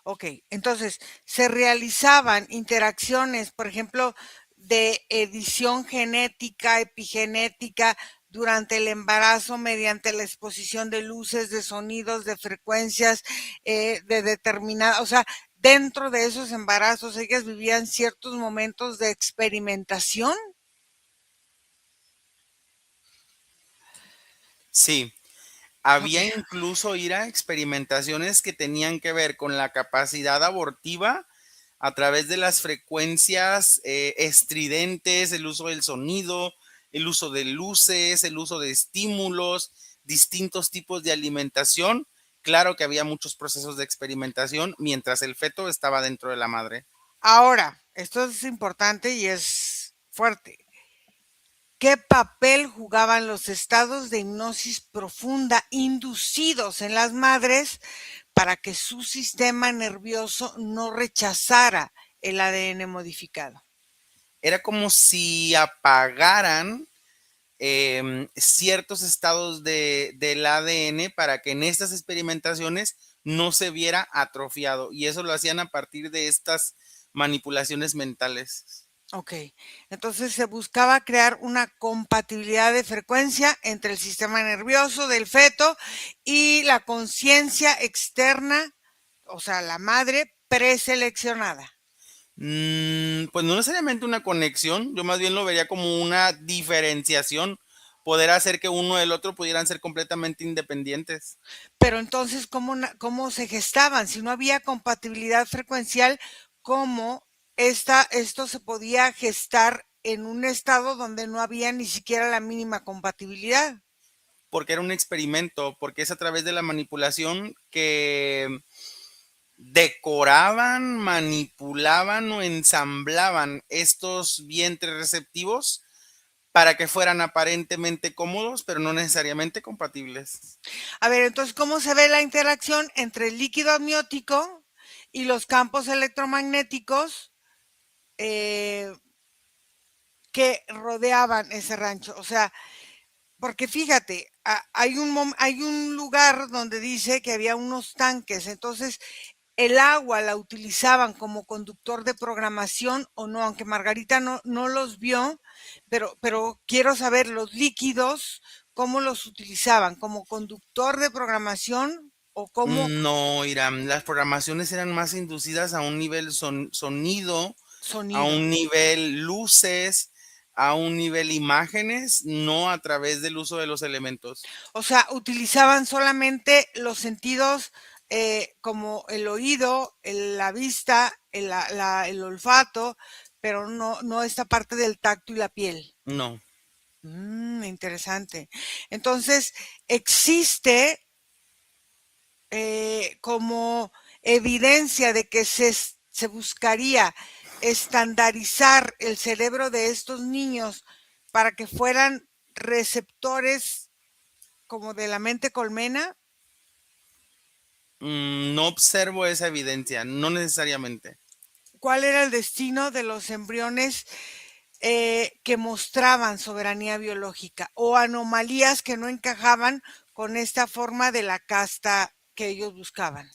Ok, entonces se realizaban interacciones, por ejemplo, de edición genética, epigenética durante el embarazo mediante la exposición de luces, de sonidos, de frecuencias, de determinada, o sea, dentro de esos embarazos ellas vivían ciertos momentos de experimentación. Sí, Ok. había incluso ir a experimentaciones que tenían que ver con la capacidad abortiva a través de las frecuencias estridentes, el uso del sonido, el uso de luces, el uso de estímulos, distintos tipos de alimentación. Claro que había muchos procesos de experimentación mientras el feto estaba dentro de la madre. Ahora, esto es importante y es fuerte. ¿Qué papel jugaban los estados de hipnosis profunda inducidos en las madres para que su sistema nervioso no rechazara el ADN modificado? Era como si apagaran ciertos estados del ADN para que en estas experimentaciones no se viera atrofiado. Y eso lo hacían a partir de estas manipulaciones mentales. Ok, entonces se buscaba crear una compatibilidad de frecuencia entre el sistema nervioso del feto y la conciencia externa, o sea, la madre preseleccionada. Pues no necesariamente una conexión, yo más bien lo vería como una diferenciación, poder hacer que uno del otro pudieran ser completamente independientes. Pero entonces, ¿cómo se gestaban? Si no había compatibilidad frecuencial, ¿cómo esto se podía gestar en un estado donde no había ni siquiera la mínima compatibilidad? Porque era un experimento, porque es a través de la manipulación que decoraban, manipulaban o ensamblaban estos vientres receptivos para que fueran aparentemente cómodos, pero no necesariamente compatibles. A ver, entonces, ¿cómo se ve la interacción entre el líquido amniótico y los campos electromagnéticos eh, que rodeaban ese rancho? O sea, porque fíjate, hay un lugar donde dice que había unos tanques, entonces el agua la utilizaban como conductor de programación o no, aunque Margarita no los vio, pero quiero saber los líquidos, cómo los utilizaban, como conductor de programación o como No, Irán, las programaciones eran más inducidas a un nivel sonido, a sonido. un nivel luces, a un nivel imágenes, no a través del uso de los elementos. O sea, utilizaban solamente los sentidos como el oído, la vista, el olfato, pero no esta parte del tacto y la piel. No. Interesante. Entonces, existe como evidencia de que se buscaría estandarizar el cerebro de estos niños para que fueran receptores como de la mente colmena. No observo esa evidencia, no necesariamente. ¿Cuál era el destino de los embriones que mostraban soberanía biológica o anomalías que no encajaban con esta forma de la casta que ellos buscaban?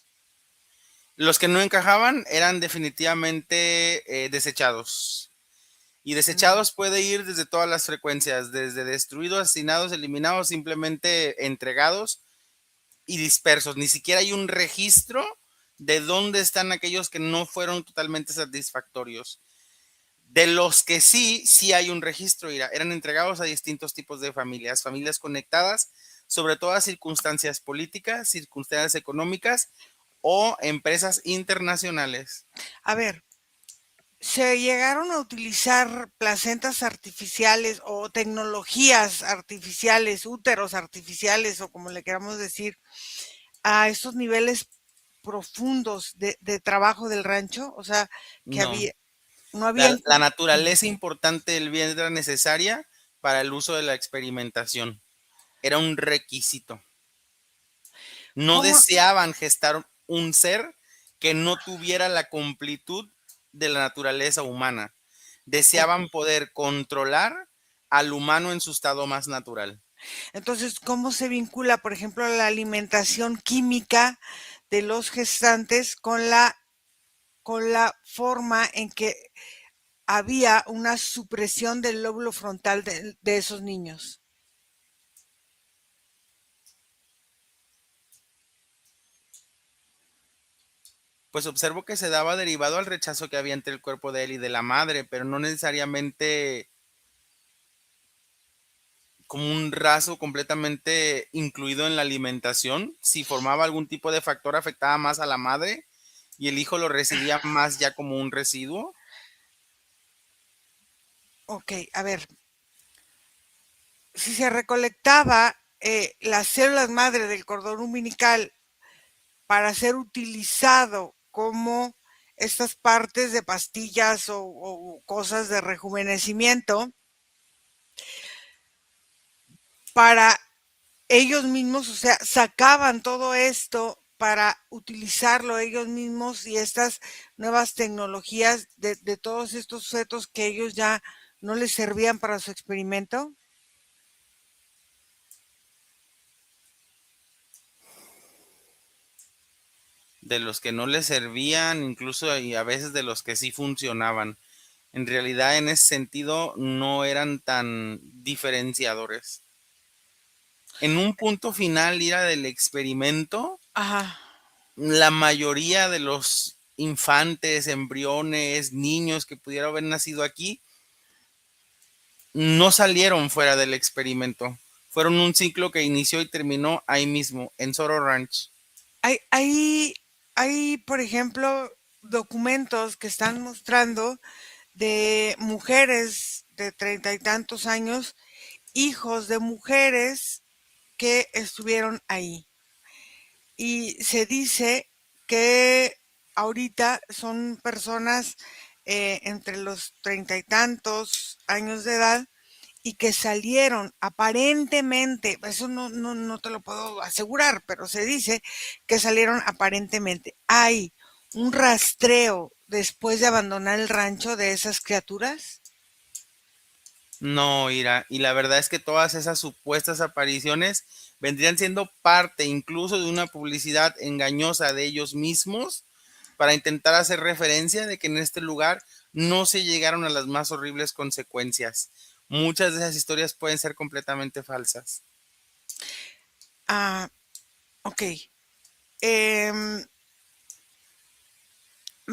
Los que no encajaban eran definitivamente desechados. Y Mm. desechados puede ir desde todas las frecuencias, desde destruidos, asesinados, eliminados, simplemente entregados y dispersos. Ni siquiera hay un registro de dónde están aquellos que no fueron totalmente satisfactorios. De los que sí hay un registro, eran entregados a distintos tipos de familias, familias conectadas, sobre todo a circunstancias políticas, circunstancias económicas o empresas internacionales. A ver, ¿se llegaron a utilizar placentas artificiales o tecnologías artificiales, úteros artificiales o como le queramos decir, a estos niveles profundos de trabajo del rancho? O sea, que No, no habían... la naturaleza importante del bien era necesaria para el uso de la experimentación. Era un requisito. No ¿Cómo? deseaban gestar un ser que no tuviera la completud de la naturaleza humana. Ok. Deseaban poder controlar al humano en su estado más natural. Entonces, ¿cómo se vincula, por ejemplo, la alimentación química de los gestantes con la forma en que había una supresión del lóbulo frontal de esos niños? Pues observo que se daba derivado al rechazo que había entre el cuerpo de él y de la madre, pero no necesariamente como un rasgo completamente incluido en la alimentación. Si formaba algún tipo de factor afectaba más a la madre y el hijo lo recibía más ya como un residuo. Ok, a ver, si se recolectaba las células madre del cordón umbilical para ser utilizado como estas partes de pastillas o cosas de rejuvenecimiento para ellos mismos, o sea, sacaban todo esto para utilizarlo ellos mismos y estas nuevas tecnologías de todos estos fetos que ellos ya no les servían para su experimento? De los que no les servían, incluso y a veces de los que sí funcionaban. En realidad, en ese sentido, no eran tan diferenciadores. En un punto final, ira del experimento, Ajá. la mayoría de los infantes, embriones, niños que pudieran haber nacido aquí, no salieron fuera del experimento. Fueron un ciclo que inició y terminó ahí mismo, en Soro Ranch. Hay, hay, hay, por ejemplo, documentos que están mostrando de mujeres de 30 y tantos años, hijos de mujeres que estuvieron ahí. Y se dice que ahorita son personas entre los 30 y tantos años de edad y que salieron aparentemente, eso no te lo puedo asegurar, pero se dice que salieron aparentemente. ¿Hay un rastreo después de abandonar el rancho de esas criaturas? No, Ira, y la verdad es que todas esas supuestas apariciones vendrían siendo parte incluso de una publicidad engañosa de ellos mismos para intentar hacer referencia de que en este lugar no se llegaron a las más horribles consecuencias. Muchas de esas historias pueden ser completamente falsas. Ah, ok. Em,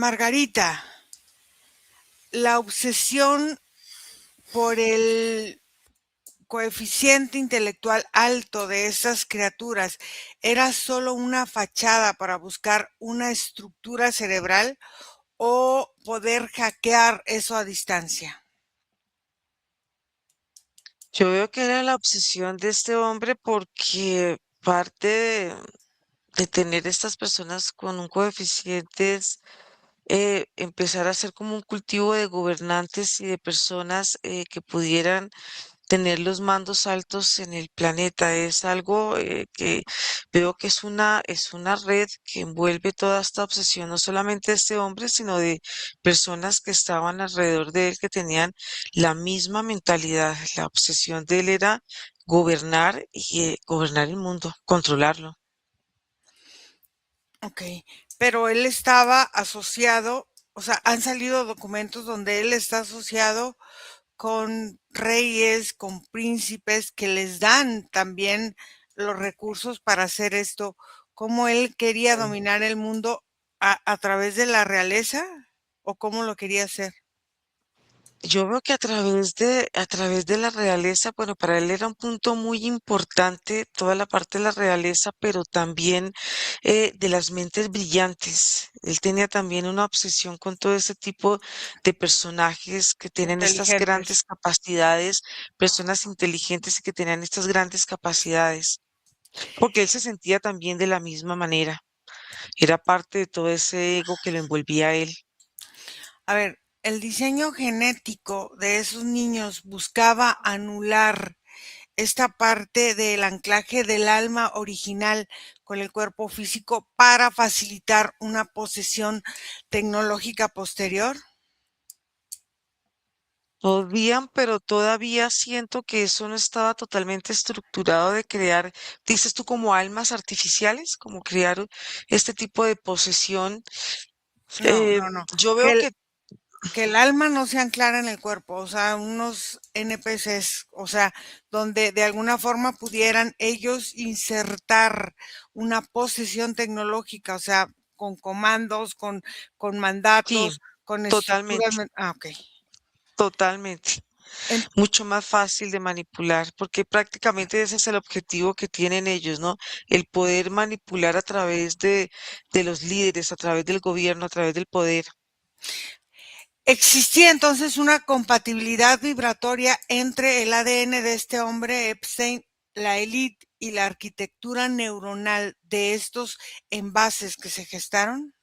Margarita, la obsesión por el coeficiente intelectual alto de estas criaturas era solo una fachada para buscar una estructura cerebral o poder hackear eso a distancia. Yo veo que era la obsesión de este hombre porque parte de tener estas personas con un coeficiente es empezar a hacer como un cultivo de gobernantes y de personas que pudieran tener los mandos altos en el planeta. Es algo que veo que es una red que envuelve toda esta obsesión, no solamente de este hombre, sino de personas que estaban alrededor de él, que tenían la misma mentalidad. La obsesión de él era gobernar y gobernar el mundo, controlarlo. Ok, pero él estaba asociado, o sea, han salido documentos donde él está asociado con reyes, con príncipes que les dan también los recursos para hacer esto. ¿Cómo él quería dominar el mundo a través de la realeza o cómo lo quería hacer? Yo veo que a través de la realeza, bueno, para él era un punto muy importante toda la parte de la realeza, pero también de las mentes brillantes. Él tenía también una obsesión con todo ese tipo de personajes que tienen estas Inteligentes. grandes capacidades, personas inteligentes y que tenían estas grandes capacidades, porque él se sentía también de la misma manera. Era parte de todo ese ego que lo envolvía a él. A ver, el diseño genético de esos niños buscaba anular esta parte del anclaje del alma original con el cuerpo físico para facilitar una posesión tecnológica posterior. Podían, pero todavía siento que eso no estaba totalmente estructurado de crear, dices tú, como almas artificiales, como crear este tipo de posesión. No, Eh, no, no. yo Que veo el, que que el alma no se anclara en el cuerpo, o sea, unos NPCs, o sea, donde de alguna forma pudieran ellos insertar una posesión tecnológica, o sea, con comandos, con sí, mandatos, con estructuras. totalmente, Ok. totalmente. En- Mucho más fácil de manipular, porque prácticamente ese es el objetivo que tienen ellos, ¿no? El poder manipular a través de los líderes, a través del gobierno, a través del poder. Existía entonces una compatibilidad vibratoria entre el ADN de este hombre Epstein, la élite y la arquitectura neuronal de estos envases que se gestaron.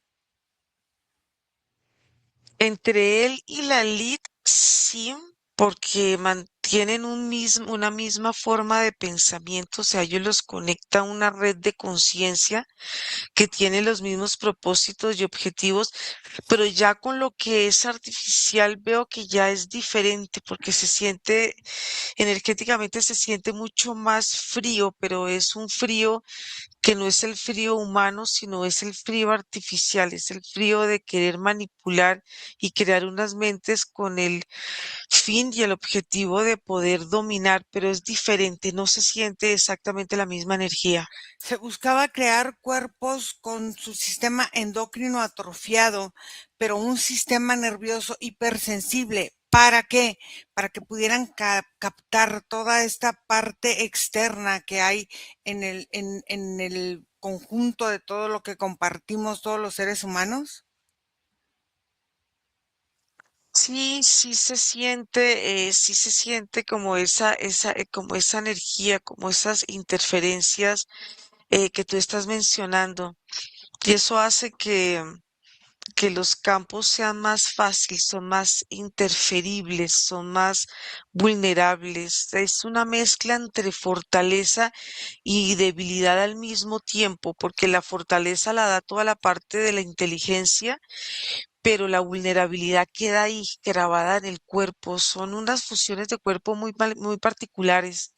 Entre él y la elite, sí, porque tienen una misma forma de pensamiento, o sea, ellos los conecta a una red de conciencia que tiene los mismos propósitos y objetivos, pero ya con lo que es artificial veo que ya es diferente porque se siente, energéticamente se siente mucho más frío, pero es un frío que no es el frío humano, sino es el frío artificial, es el frío de querer manipular y crear unas mentes con el fin y el objetivo de poder dominar, pero es diferente, no se siente exactamente la misma energía. Se buscaba crear cuerpos con su sistema endocrino atrofiado, pero un sistema nervioso hipersensible. ¿Para qué? Para que pudieran captar toda esta parte externa que hay en el conjunto de todo lo que compartimos todos los seres humanos. Sí se siente como como esa energía, como esas interferencias que tú estás mencionando. Y eso hace que los campos sean más fáciles, son más interferibles, son más vulnerables. Es una mezcla entre fortaleza y debilidad al mismo tiempo, porque la fortaleza la da toda la parte de la inteligencia, pero la vulnerabilidad queda ahí grabada en el cuerpo. Son unas fusiones de cuerpo muy particulares.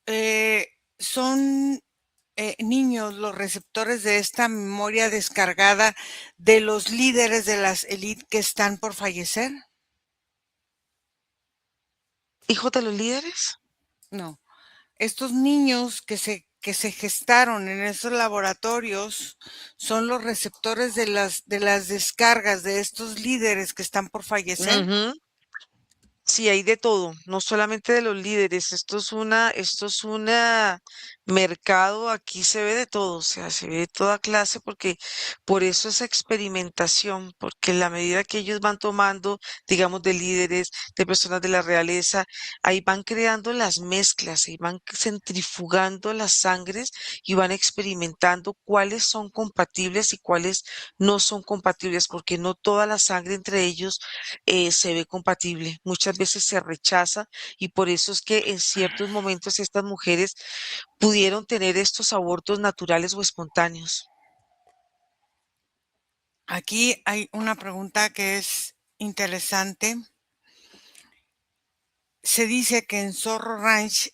Eh, son niños los receptores de esta memoria descargada de los líderes de las élites que están por fallecer. ¿Hijos de los líderes? No, estos niños que se gestaron en esos laboratorios son los receptores de las descargas de estos líderes que están por fallecer. Ujú. Sí, hay de todo, no solamente de los líderes. Esto es una mercado, aquí se ve de todo, o sea, se ve de toda clase porque por eso esa experimentación, porque en la medida que ellos van tomando, digamos, de líderes, de personas de la realeza, ahí van creando las mezclas, ahí van centrifugando las sangres y van experimentando cuáles son compatibles y cuáles no son compatibles, porque no toda la sangre entre ellos se ve compatible. Muchas veces se rechaza y por eso es que en ciertos momentos estas mujeres pudieron tener estos abortos naturales o espontáneos. Aquí hay una pregunta que es interesante. Se dice que en Zorro Ranch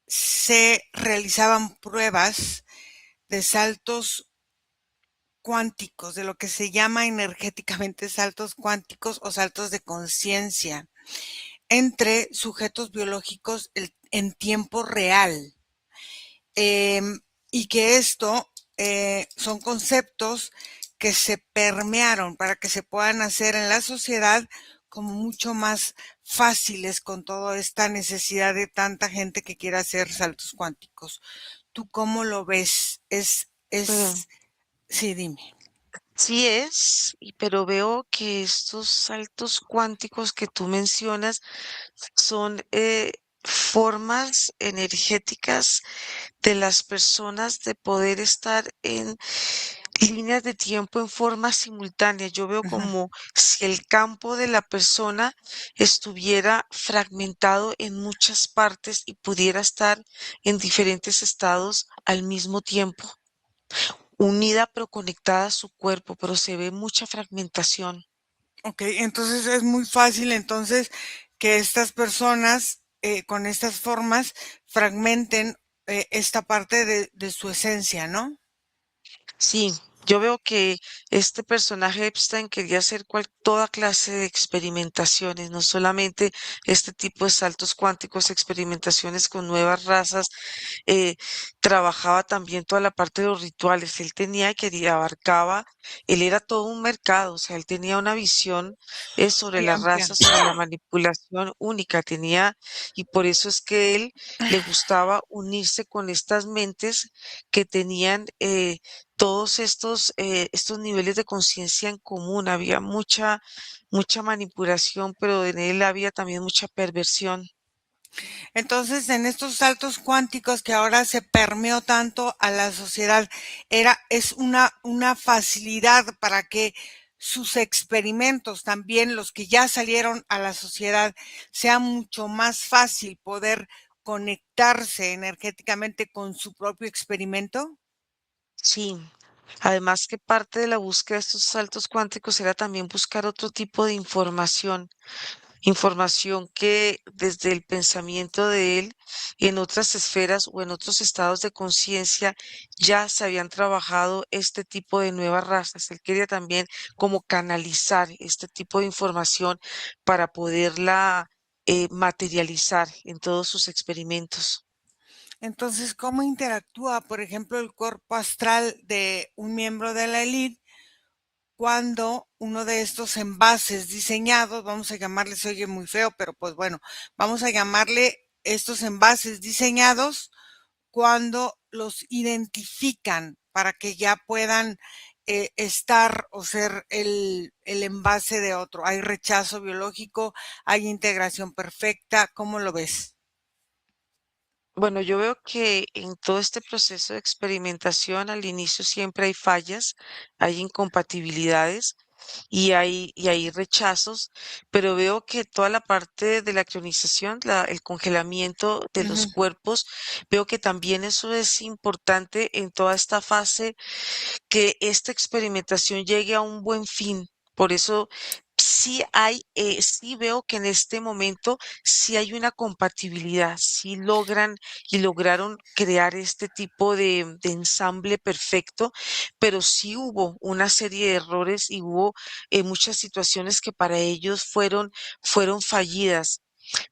se realizaban pruebas de saltos cuánticos, de lo que se llama energéticamente saltos cuánticos o saltos de conciencia entre sujetos biológicos en tiempo real. Eh, y que esto son conceptos que se permearon para que se puedan hacer en la sociedad como mucho más fáciles con toda esta necesidad de tanta gente que quiera hacer saltos cuánticos. ¿Tú cómo lo ves? Pero Sí, dime. sí es, pero veo que estos saltos cuánticos que tú mencionas son formas energéticas de las personas de poder estar en líneas de tiempo en forma simultánea. Yo veo Ujú. como si el campo de la persona estuviera fragmentado en muchas partes y pudiera estar en diferentes estados al mismo tiempo, unida pero conectada a su cuerpo, pero se ve mucha fragmentación. Ok, entonces es muy fácil entonces que estas personas con estas formas fragmenten esta parte de su esencia, ¿no? Sí, yo veo que este personaje Epstein quería hacer toda clase de experimentaciones, no solamente este tipo de saltos cuánticos, experimentaciones con nuevas razas, eh, trabajaba también toda la parte de los rituales. Él tenía abarcaba, él era todo un mercado, o sea, él tenía una visión sobre Muy la amplia. raza, sobre la manipulación única, y por eso es que él le gustaba unirse con estas mentes que tenían todos estos niveles de conciencia en común. Había mucha manipulación, pero en él había también mucha perversión. Entonces, en estos saltos cuánticos que ahora se permeó tanto a la sociedad, es una facilidad para que sus experimentos, también los que ya salieron a la sociedad, sea mucho más fácil poder conectarse energéticamente con su propio experimento? Sí. Además que parte de la búsqueda de estos saltos cuánticos era también buscar otro tipo de información. Información que desde el pensamiento de él en otras esferas o en otros estados de conciencia ya se habían trabajado este tipo de nuevas razas. Él quería también como canalizar este tipo de información para poderla materializar en todos sus experimentos. Entonces, ¿cómo interactúa, por ejemplo, el cuerpo astral de un miembro de la élite cuando uno de estos envases diseñados, vamos a llamarle, se oye muy feo, pero pues bueno, vamos a llamarle estos envases diseñados cuando los identifican para que ya puedan estar o ser el envase de otro? ¿Hay rechazo biológico? ¿Hay integración perfecta? ¿Cómo lo ves? Bueno, yo veo que en todo este proceso de experimentación al inicio siempre hay fallas, hay incompatibilidades y hay rechazos, pero veo que toda la parte de la crionización, el congelamiento de los Ujú. cuerpos, veo que también eso es importante en toda esta fase, que esta experimentación llegue a un buen fin. Por eso sí veo que en este momento sí hay una compatibilidad, sí logran y lograron crear este tipo de ensamble perfecto, pero sí hubo una serie de errores y hubo muchas situaciones que para ellos fueron fallidas.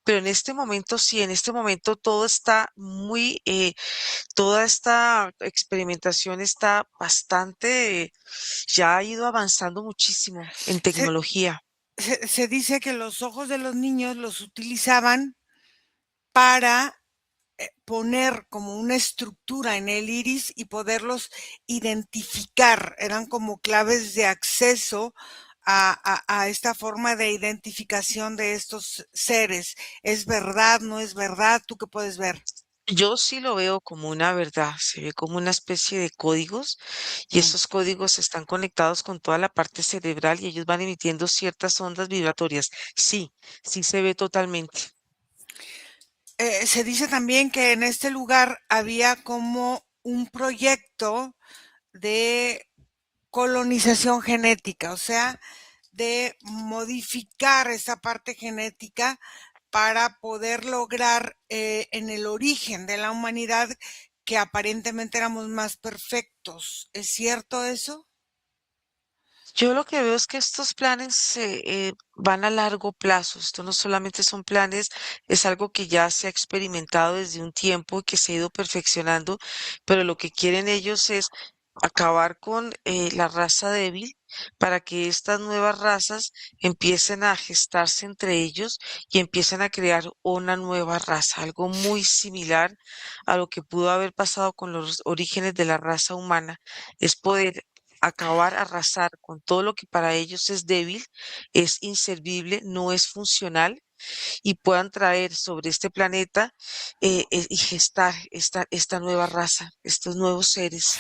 Pero en este momento sí, en este momento todo está toda esta experimentación está bastante, ya ha ido avanzando muchísimo en Se, tecnología. se dice que los ojos de los niños los utilizaban para poner como una estructura en el iris y poderlos identificar. Eran como claves de acceso a esta forma de identificación de estos seres. ¿Es verdad? ¿No es verdad? ¿Tú qué puedes ver? Yo sí lo veo como una verdad, se ve como una especie de códigos y Mm. esos códigos están conectados con toda la parte cerebral y ellos van emitiendo ciertas ondas vibratorias. Sí, sí se ve totalmente. Se dice también que en este lugar había como un proyecto de colonización genética, o sea, de modificar esa parte genética para poder lograr en el origen de la humanidad que aparentemente éramos más perfectos. ¿Es cierto eso? Yo lo que veo es que estos planes van a largo plazo. Esto no solamente son planes, es algo que ya se ha experimentado desde un tiempo y que se ha ido perfeccionando, pero lo que quieren ellos es acabar con la raza débil para que estas nuevas razas empiecen a gestarse entre ellos y empiecen a crear una nueva raza, algo muy similar a lo que pudo haber pasado con los orígenes de la raza humana. Es poder acabar, arrasar con todo lo que para ellos es débil, es inservible, no es funcional y puedan traer sobre este planeta y gestar esta nueva raza, estos nuevos seres.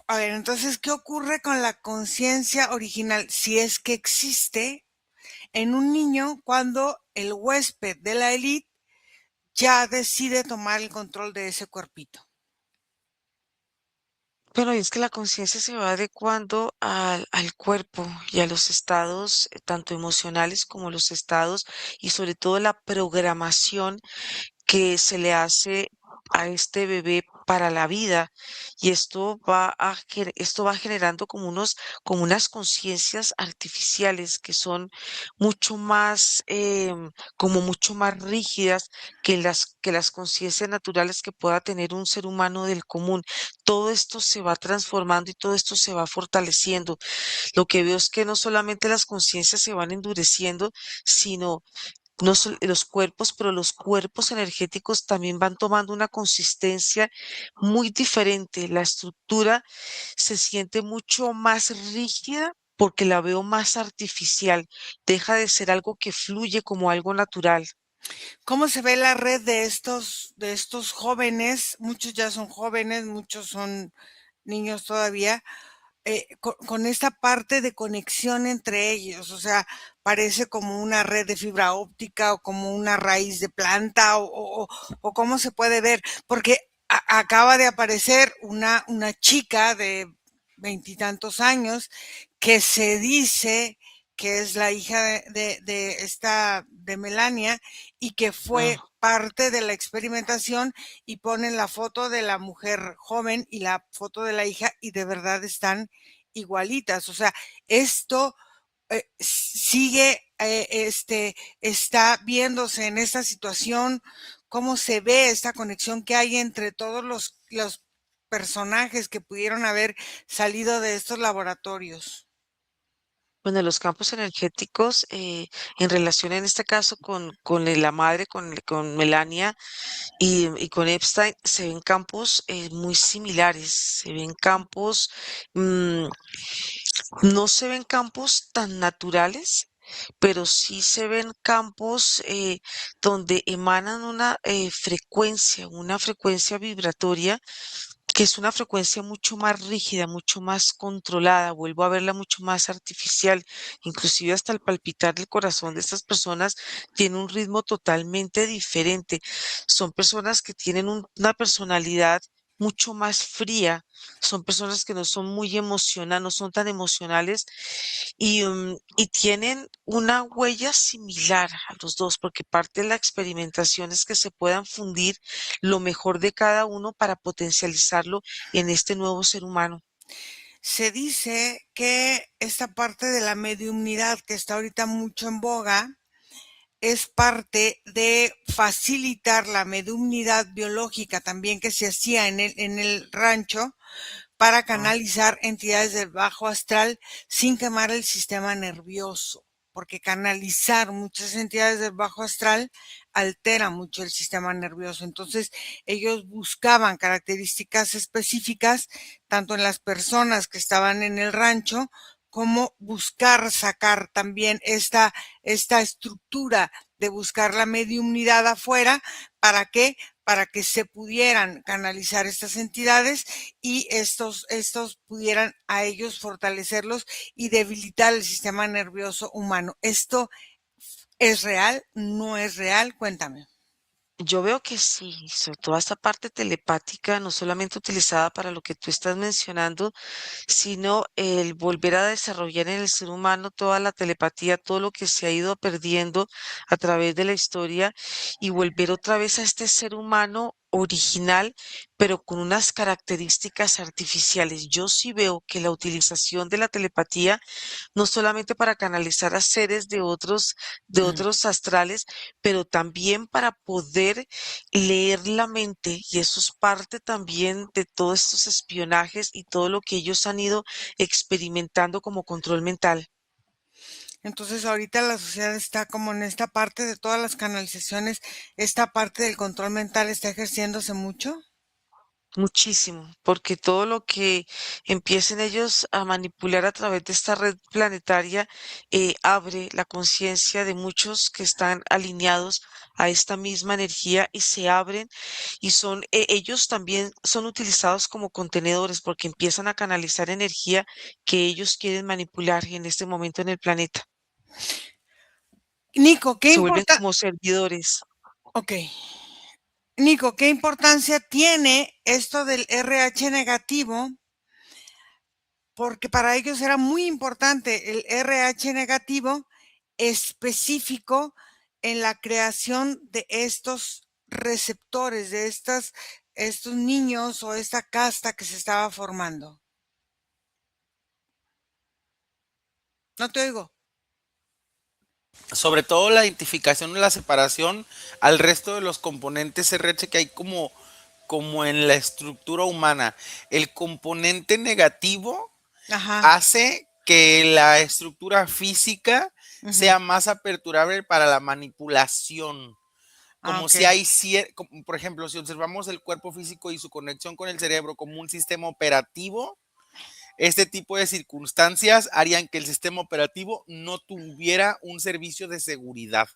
A ver, entonces, ¿qué ocurre con la conciencia original, si es que existe, en un niño cuando el huésped de la élite ya decide tomar el control de ese cuerpito? Pero es que la conciencia se va adecuando al cuerpo y a los estados, tanto emocionales como los estados, y sobre todo la programación que se le hace a este bebé para la vida y esto va generando como unas conciencias artificiales que son mucho más como mucho más rígidas que las conciencias naturales que pueda tener un ser humano del común. Todo esto se va transformando y todo esto se va fortaleciendo. Lo que veo es que no solamente las conciencias se van endureciendo, sino no los cuerpos, pero los cuerpos energéticos también van tomando una consistencia muy diferente. La estructura se siente mucho más rígida porque la veo más artificial. Deja de ser algo que fluye como algo natural. ¿Cómo se ve la red de estos jóvenes? Muchos ya son jóvenes, muchos son niños todavía, con esta parte de conexión entre ellos, o sea, parece como una red de fibra óptica o como una raíz de planta o cómo se puede ver, porque acaba de aparecer una chica de veintitantos años que se dice que es la hija de Melania y que fue Ah, parte de la experimentación y ponen la foto de la mujer joven y la foto de la hija y de verdad están igualitas. O sea, esto sigue, está viéndose en esta situación, cómo se ve esta conexión que hay entre todos los personajes que pudieron haber salido de estos laboratorios. bueno, los campos energéticos, en relación en este caso con la madre, con Melania y con Epstein, se ven campos muy similares, se ven campos, mm, no se ven campos tan naturales, pero sí se ven campos donde emanan una frecuencia vibratoria que es una frecuencia mucho más rígida, mucho más controlada, vuelvo a verla mucho más artificial, inclusive hasta el palpitar del corazón de estas personas tiene un ritmo totalmente diferente. Son personas que tienen una personalidad mucho más fría, son personas que no son muy emocionales, no son tan emocionales y tienen una huella similar a los dos, porque parte de la experimentación es que se puedan fundir lo mejor de cada uno para potencializarlo en este nuevo ser humano. Se dice que esta parte de la mediumnidad que está ahorita mucho en boga es parte de facilitar la mediumnidad biológica también que se hacía en el rancho para Ah, canalizar entidades del bajo astral sin quemar el sistema nervioso, porque canalizar muchas entidades del bajo astral altera mucho el sistema nervioso. Entonces, ellos buscaban características específicas, tanto en las personas que estaban en el rancho, como buscar sacar también esta estructura de buscar la mediumnidad afuera. ¿Para qué? Para que se pudieran canalizar estas entidades y estos pudieran a ellos fortalecerlos y debilitar el sistema nervioso humano. ¿Esto es real? ¿No es real? Cuéntame. yo veo que sí, sobre todo esta parte telepática, no solamente utilizada para lo que tú estás mencionando, sino el volver a desarrollar en el ser humano toda la telepatía, todo lo que se ha ido perdiendo a través de la historia y volver otra vez a este ser humano original, pero con unas características artificiales. Yo sí veo que la utilización de la telepatía no solamente para canalizar a seres de otros astrales, pero también para poder leer la mente, y eso es parte también de todos estos espionajes y todo lo que ellos han ido experimentando como control mental. Entonces ahorita la sociedad está como en esta parte de todas las canalizaciones, esta parte del control mental está ejerciéndose mucho. Muchísimo, porque todo lo que empiecen ellos a manipular a través de esta red planetaria abre la conciencia de muchos que están alineados a esta misma energía y se abren y ellos también son utilizados como contenedores porque empiezan a canalizar energía que ellos quieren manipular en este momento en el planeta. Nico, ¿qué Se vuelven importa? como servidores. Ok. Nico, ¿qué importancia tiene esto del RH negativo? Porque para ellos era muy importante el RH negativo específico en la creación de estos receptores, de estos niños o esta casta que se estaba formando. No te oigo. Sobre todo la identificación y la separación al resto de los componentes RH que hay como en la estructura humana. El componente negativo Ajá. hace que la estructura física Ujú. sea más aperturable para la manipulación. Ah, Como ok. si hay, por ejemplo, si observamos el cuerpo físico y su conexión con el cerebro como un sistema operativo, este tipo de circunstancias harían que el sistema operativo no tuviera un servicio de seguridad.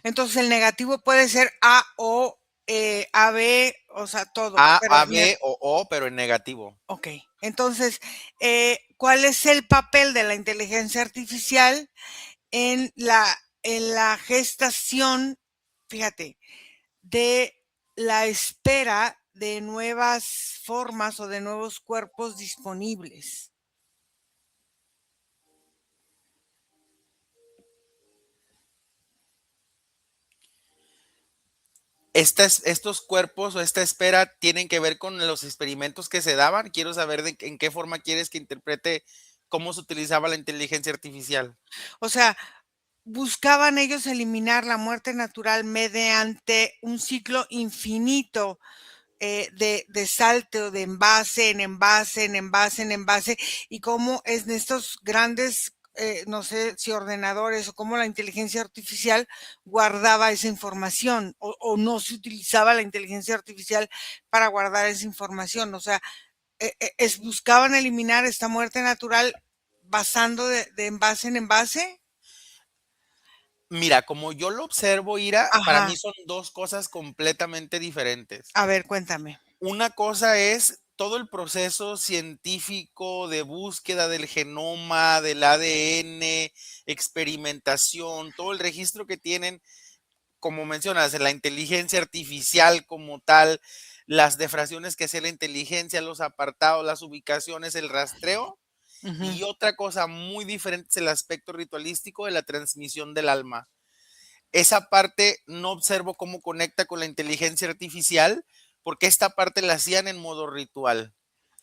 Entonces el negativo puede ser A o AB, o sea, todo, A, pero A, B o O, pero en negativo. ok. Entonces, ¿cuál es el papel de la inteligencia artificial en la gestación, fíjate, de la espera de nuevas formas o de nuevos cuerpos disponibles? Estos cuerpos o esta espera tienen que ver con los experimentos que se daban. Quiero saber en qué forma quieres que interprete cómo se utilizaba la inteligencia artificial. O sea, buscaban ellos eliminar la muerte natural mediante un ciclo infinito de salto de envase en envase, en envase, en envase, y cómo es en estos grandes, no sé si ordenadores o cómo la inteligencia artificial guardaba esa información o no se utilizaba la inteligencia artificial para guardar esa información. O sea, buscaban eliminar esta muerte natural basando de envase en envase. Mira, como yo lo observo, Ira, para Ajá. mí son dos cosas completamente diferentes. A ver, cuéntame. Una cosa es todo el proceso científico de búsqueda del genoma, del ADN, experimentación, todo el registro que tienen, como mencionas, la inteligencia artificial como tal, las defracciones que hace la inteligencia, los apartados, las ubicaciones, el rastreo. Ujú. Y otra cosa muy diferente es el aspecto ritualístico de la transmisión del alma. Esa parte no observo cómo conecta con la inteligencia artificial, porque esta parte la hacían en modo ritual.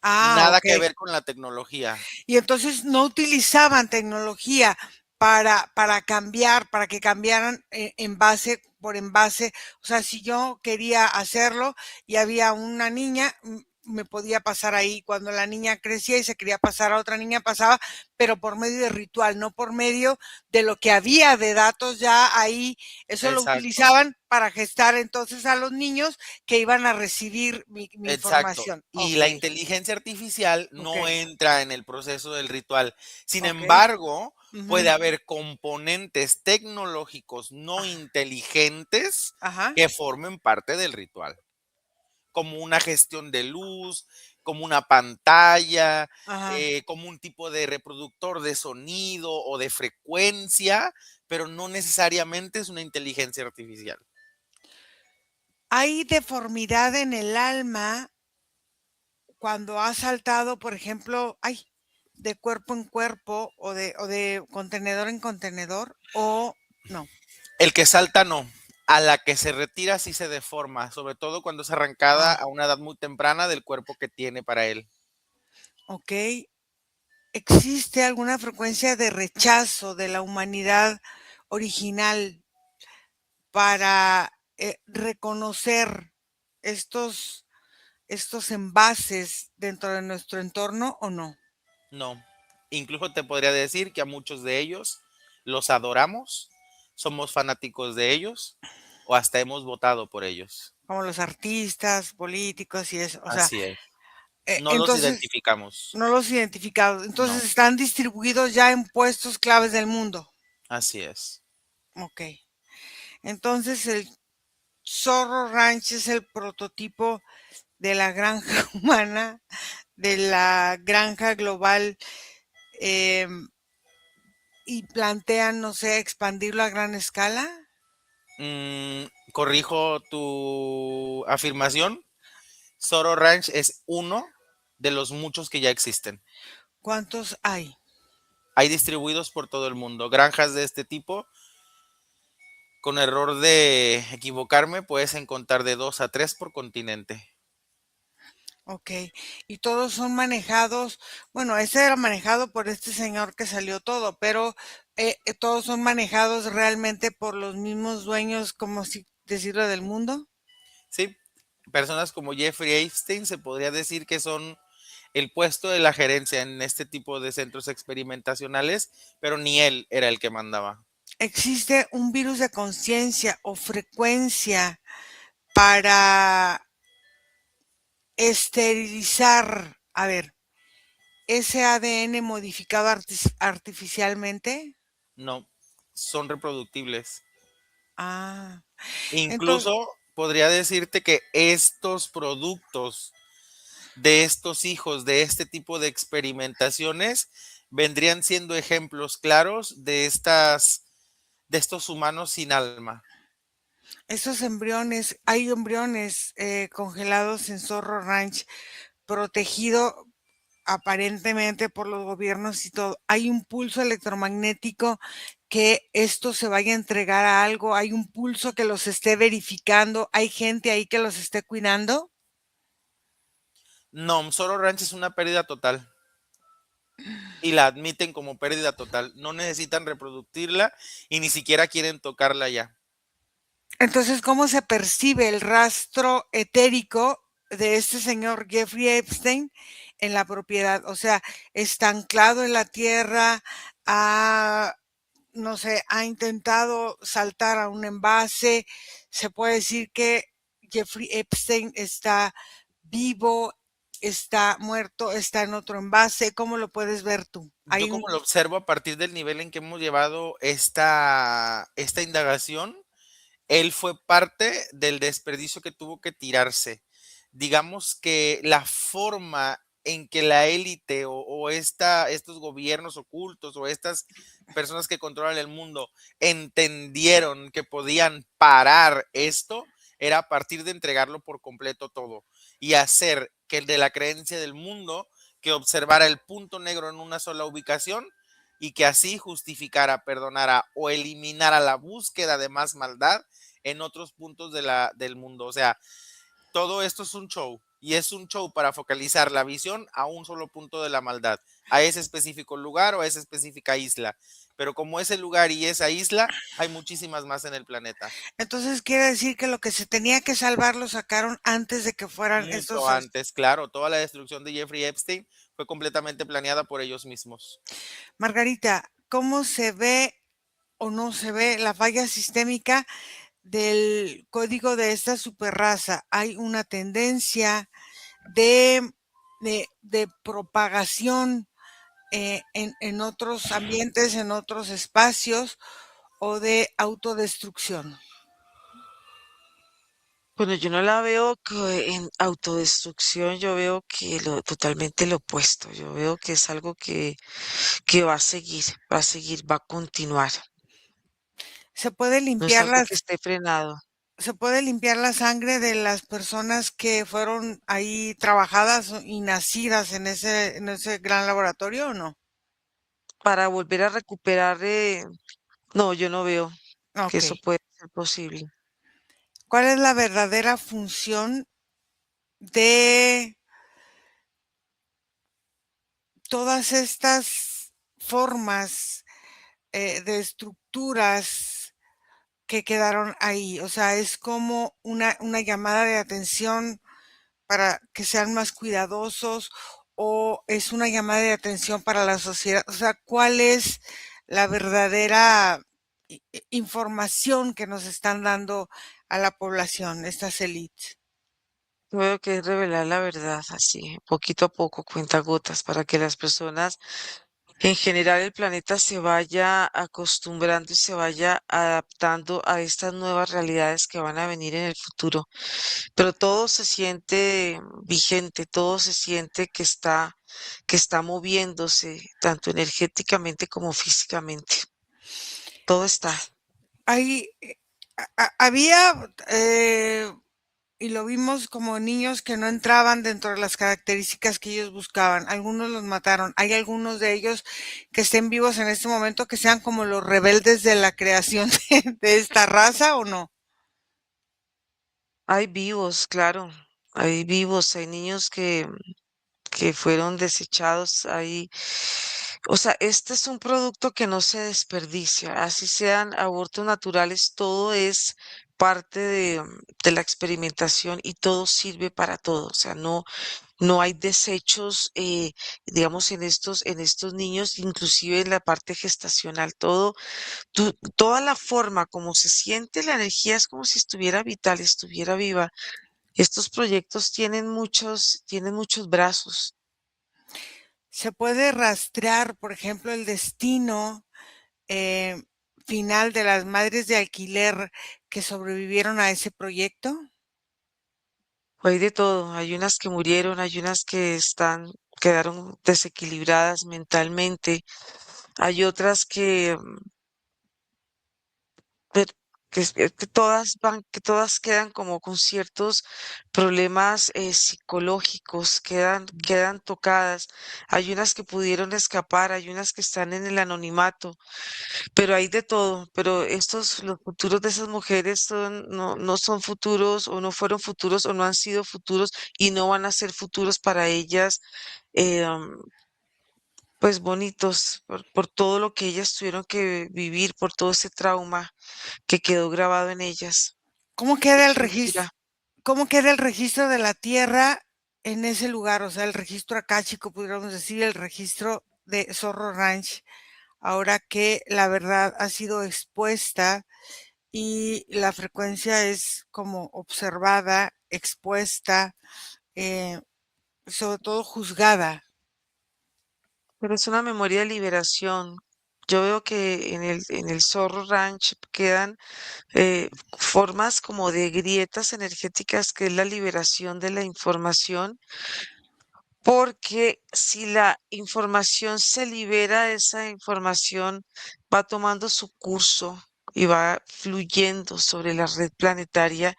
Ah, Nada ok. que ver con la tecnología. Y entonces no utilizaban tecnología para cambiar, para que cambiaran envase por envase. O sea, si yo quería hacerlo y había una niña, me podía pasar ahí. Cuando la niña crecía y se quería pasar a otra niña, pasaba, pero por medio de ritual, no por medio de lo que había de datos ya ahí. Eso lo Exacto, utilizaban para gestar entonces a los niños que iban a recibir mi exacto. información. Y Ok, la inteligencia artificial ok, no entra en el proceso del ritual. Sin ok. embargo, puede Ujú. haber componentes tecnológicos no inteligentes Ajá, que formen parte del ritual, como una gestión de luz, como una pantalla, ajá. como un tipo de reproductor de sonido o de frecuencia, pero no necesariamente es una inteligencia artificial. ¿Hay deformidad en el alma cuando has saltado, por ejemplo, ay, de cuerpo en cuerpo o de contenedor en contenedor o no? El que salta no, a la que se retira sí se deforma, sobre todo cuando es arrancada Ah, a una edad muy temprana del cuerpo que tiene para él. okey. ¿Existe alguna frecuencia de rechazo de la humanidad original para, reconocer estos estos envases dentro de nuestro entorno o no? No, incluso te podría decir que a muchos de ellos los adoramos, somos fanáticos de ellos o hasta hemos votado por ellos. Como los artistas, políticos y eso, o sea, Así es. No los entonces, identificamos. no los identificados, No, entonces están distribuidos ya en puestos claves del mundo. así es. Okey. Entonces, el Zorro Ranch es el prototipo de la granja humana, de la granja global, em, y plantean, no sé, expandirlo a gran escala. Corrijo tu afirmación. Zorro Ranch es uno de los muchos que ya existen. ¿Cuántos hay? Hay distribuidos por todo el mundo. Granjas de este tipo, con error de equivocarme, puedes encontrar de 2 a 3 por continente. Okey. Y todos son manejados, bueno, ese era manejado por este señor que salió todo, pero, ¿todos son manejados realmente por los mismos dueños, como si decirlo, del mundo? Sí, personas como Jeffrey Epstein se podría decir que son el puesto de la gerencia en este tipo de centros experimentacionales, pero ni él era el que mandaba. ¿Existe un virus de conciencia o frecuencia para esterilizar, a ver, ese ADN modificado artificialmente? No, son reproductibles. Ah, entonces, Incluso podría decirte que estos productos de estos hijos de este tipo de experimentaciones vendrían siendo ejemplos claros de estos humanos sin alma. Esos embriones, hay embriones congelados en Zorro Ranch, protegido aparentemente por los gobiernos y todo. Hay un pulso electromagnético que esto se vaya a entregar a algo, hay un pulso que los esté verificando, hay gente ahí que los esté cuidando. No, Solo Ranch es una pérdida total y la admiten como pérdida total. No necesitan reproducirla y ni siquiera quieren tocarla ya. Entonces, ¿cómo se percibe el rastro etérico de este señor Jeffrey Epstein en la propiedad? O sea, está anclado en la tierra, ha, no sé, ha intentado saltar a un envase. Se puede decir que Jeffrey Epstein está vivo, está muerto, está en otro envase. ¿Cómo lo puedes ver tú? Yo como lo observo a partir del nivel en que hemos llevado esta indagación, él fue parte del desperdicio que tuvo que tirarse. Digamos que la forma en que la élite estos gobiernos ocultos o estas personas que controlan el mundo entendieron que podían parar esto era a partir de entregarlo por completo todo y hacer que el de la creencia del mundo que observara el punto negro en una sola ubicación y que así justificara, perdonara o eliminara la búsqueda de más maldad en otros puntos del mundo. O sea, todo esto es un show y es un show para focalizar la visión a un solo punto de la maldad, a ese específico lugar o a esa específica isla. Pero como ese lugar y esa isla, hay muchísimas más en el planeta. Entonces quiere decir que lo que se tenía que salvar lo sacaron antes de que fueran Mucho estos. antes, claro, toda la destrucción de Jeffrey Epstein fue completamente planeada por ellos mismos. Margarita, ¿cómo se ve o no se ve la falla sistémica del código de esta superraza? Hay una tendencia de, de propagación en otros ambientes, en otros espacios o de autodestrucción. Bueno, yo no la veo en autodestrucción, yo veo que totalmente lo opuesto. Yo veo que es algo que va a seguir, va a continuar. Se puede No es limpiar algo que las, esté frenado. se puede limpiar la sangre de las personas que fueron ahí trabajadas y nacidas en ese gran laboratorio o no. Para volver a recuperar, no, yo no veo que Ok. eso puede ser posible. ¿Cuál es la verdadera función de todas estas formas de estructuras que quedaron ahí? O sea, es como una llamada de atención para que sean más cuidadosos o es una llamada de atención para la sociedad. O sea, ¿cuál es la verdadera información que nos están dando a la población, estas élites? Yo veo que es revelar la verdad así, poquito a poco, cuentagotas, para que las personas en general el planeta se vaya acostumbrando y se vaya adaptando a estas nuevas realidades que van a venir en el futuro. Pero todo se siente vigente, todo se siente que está moviéndose, tanto energéticamente como físicamente. Todo está. Ahí había, y lo vimos como niños que no entraban dentro de las características que ellos buscaban. Algunos los mataron. Hay algunos de ellos que estén vivos en este momento que sean como los rebeldes de la creación de esta raza o no. Hay vivos, claro. Hay vivos, hay niños que fueron desechados ahí. O sea, este es un producto que no se desperdicia, así sean abortos naturales, todo es parte de la experimentación y todo sirve para todo. O sea, no hay desechos, digamos, en estos niños, inclusive en la parte gestacional, toda la forma como se siente la energía es como si estuviera vital, estuviera viva. Estos proyectos tienen muchos brazos. Se puede rastrear, por ejemplo, el destino eh, final de las madres de alquiler que sobrevivieron a ese proyecto? Hay de todo. Hay unas que murieron, hay unas que quedaron desequilibradas mentalmente, hay otras per- que todas quedan como con ciertos problemas psicológicos, quedan tocadas. Hay unas que pudieron escapar, hay unas que están en el anonimato, pero hay de todo. Pero los futuros de esas mujeres no son futuros o no fueron futuros o no han sido futuros y no van a ser futuros para ellas. eh, um, pues bonitos por todo lo que ellas tuvieron que vivir, por todo ese trauma que quedó grabado en ellas ¿Cómo y queda el que no se registro? irá. ¿Cómo queda el registro de la tierra en ese lugar? O sea, el registro acáchico, pudiéramos decir, el registro de Zorro Ranch, ahora que la verdad ha sido expuesta y la frecuencia es como observada, expuesta, eh, sobre todo juzgada. Pero es una memoria de liberación. Yo veo que en el Zorro Ranch quedan formas como de grietas energéticas, que es la liberación de la información, porque si la información se libera, esa información va tomando su curso y va fluyendo sobre la red planetaria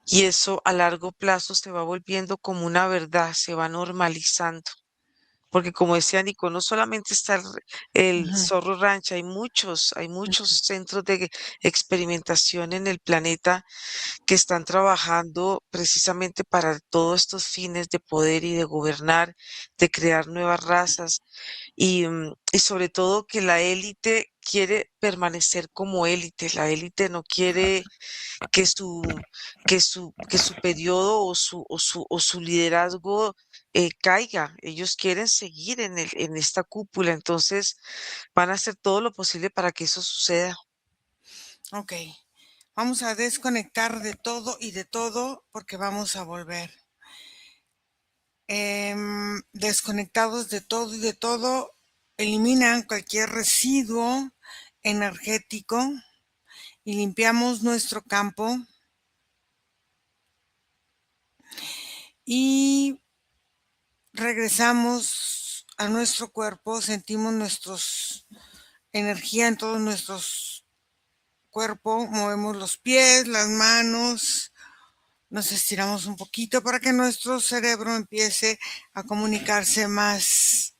y eso a largo plazo se va volviendo como una verdad, se va normalizando. Porque como decía Nico, no solamente está el Ujú, Zorro Ranch, hay muchos centros de experimentación en el planeta que están trabajando precisamente para todos estos fines de poder y de gobernar, de crear nuevas razas y sobre todo que la élite quiere permanecer como élite. La élite no quiere que su periodo o su liderazgo caiga. Ellos quieren seguir en esta cúpula, entonces van a hacer todo lo posible para que eso suceda. ok, vamos a desconectar de todo y de todo porque vamos a volver. Desconectados de todo y de todo, eliminan cualquier residuo energético y limpiamos nuestro campo y regresamos a nuestro cuerpo, sentimos nuestros energía en todos nuestros cuerpos, movemos los pies, las manos, nos estiramos un poquito para que nuestro cerebro empiece a comunicarse más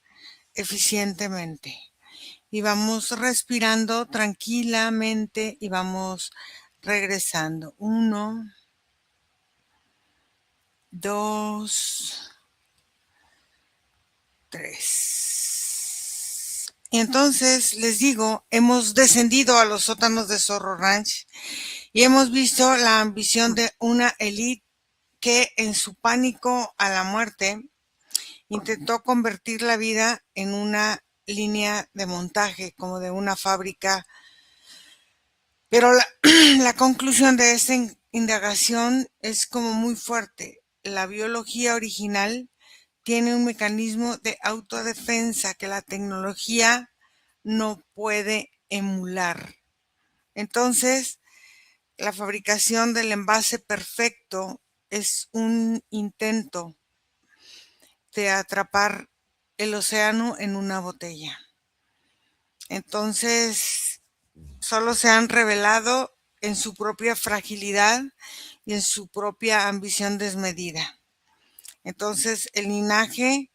eficientemente. Y vamos respirando tranquilamente y vamos regresando. 1, 2, 3. Y entonces les digo, hemos descendido a los sótanos de Zorro Ranch y hemos visto la ambición de una élite que en su pánico a la muerte intentó convertir la vida en una línea de montaje, como de una fábrica. Pero la conclusión de esta indagación es como muy fuerte. La biología original tiene un mecanismo de autodefensa que la tecnología no puede emular. Entonces, la fabricación del envase perfecto es un intento de atrapar el océano en una botella. Entonces, solo se han revelado en su propia fragilidad y en su propia ambición desmedida. Entonces, el linaje,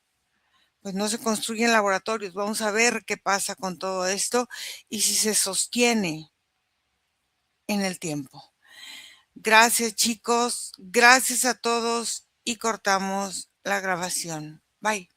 pues no se construye en laboratorios. Vamos a ver qué pasa con todo esto y si se sostiene en el tiempo. Gracias, chicos. Gracias a todos y cortamos la grabación. Bye.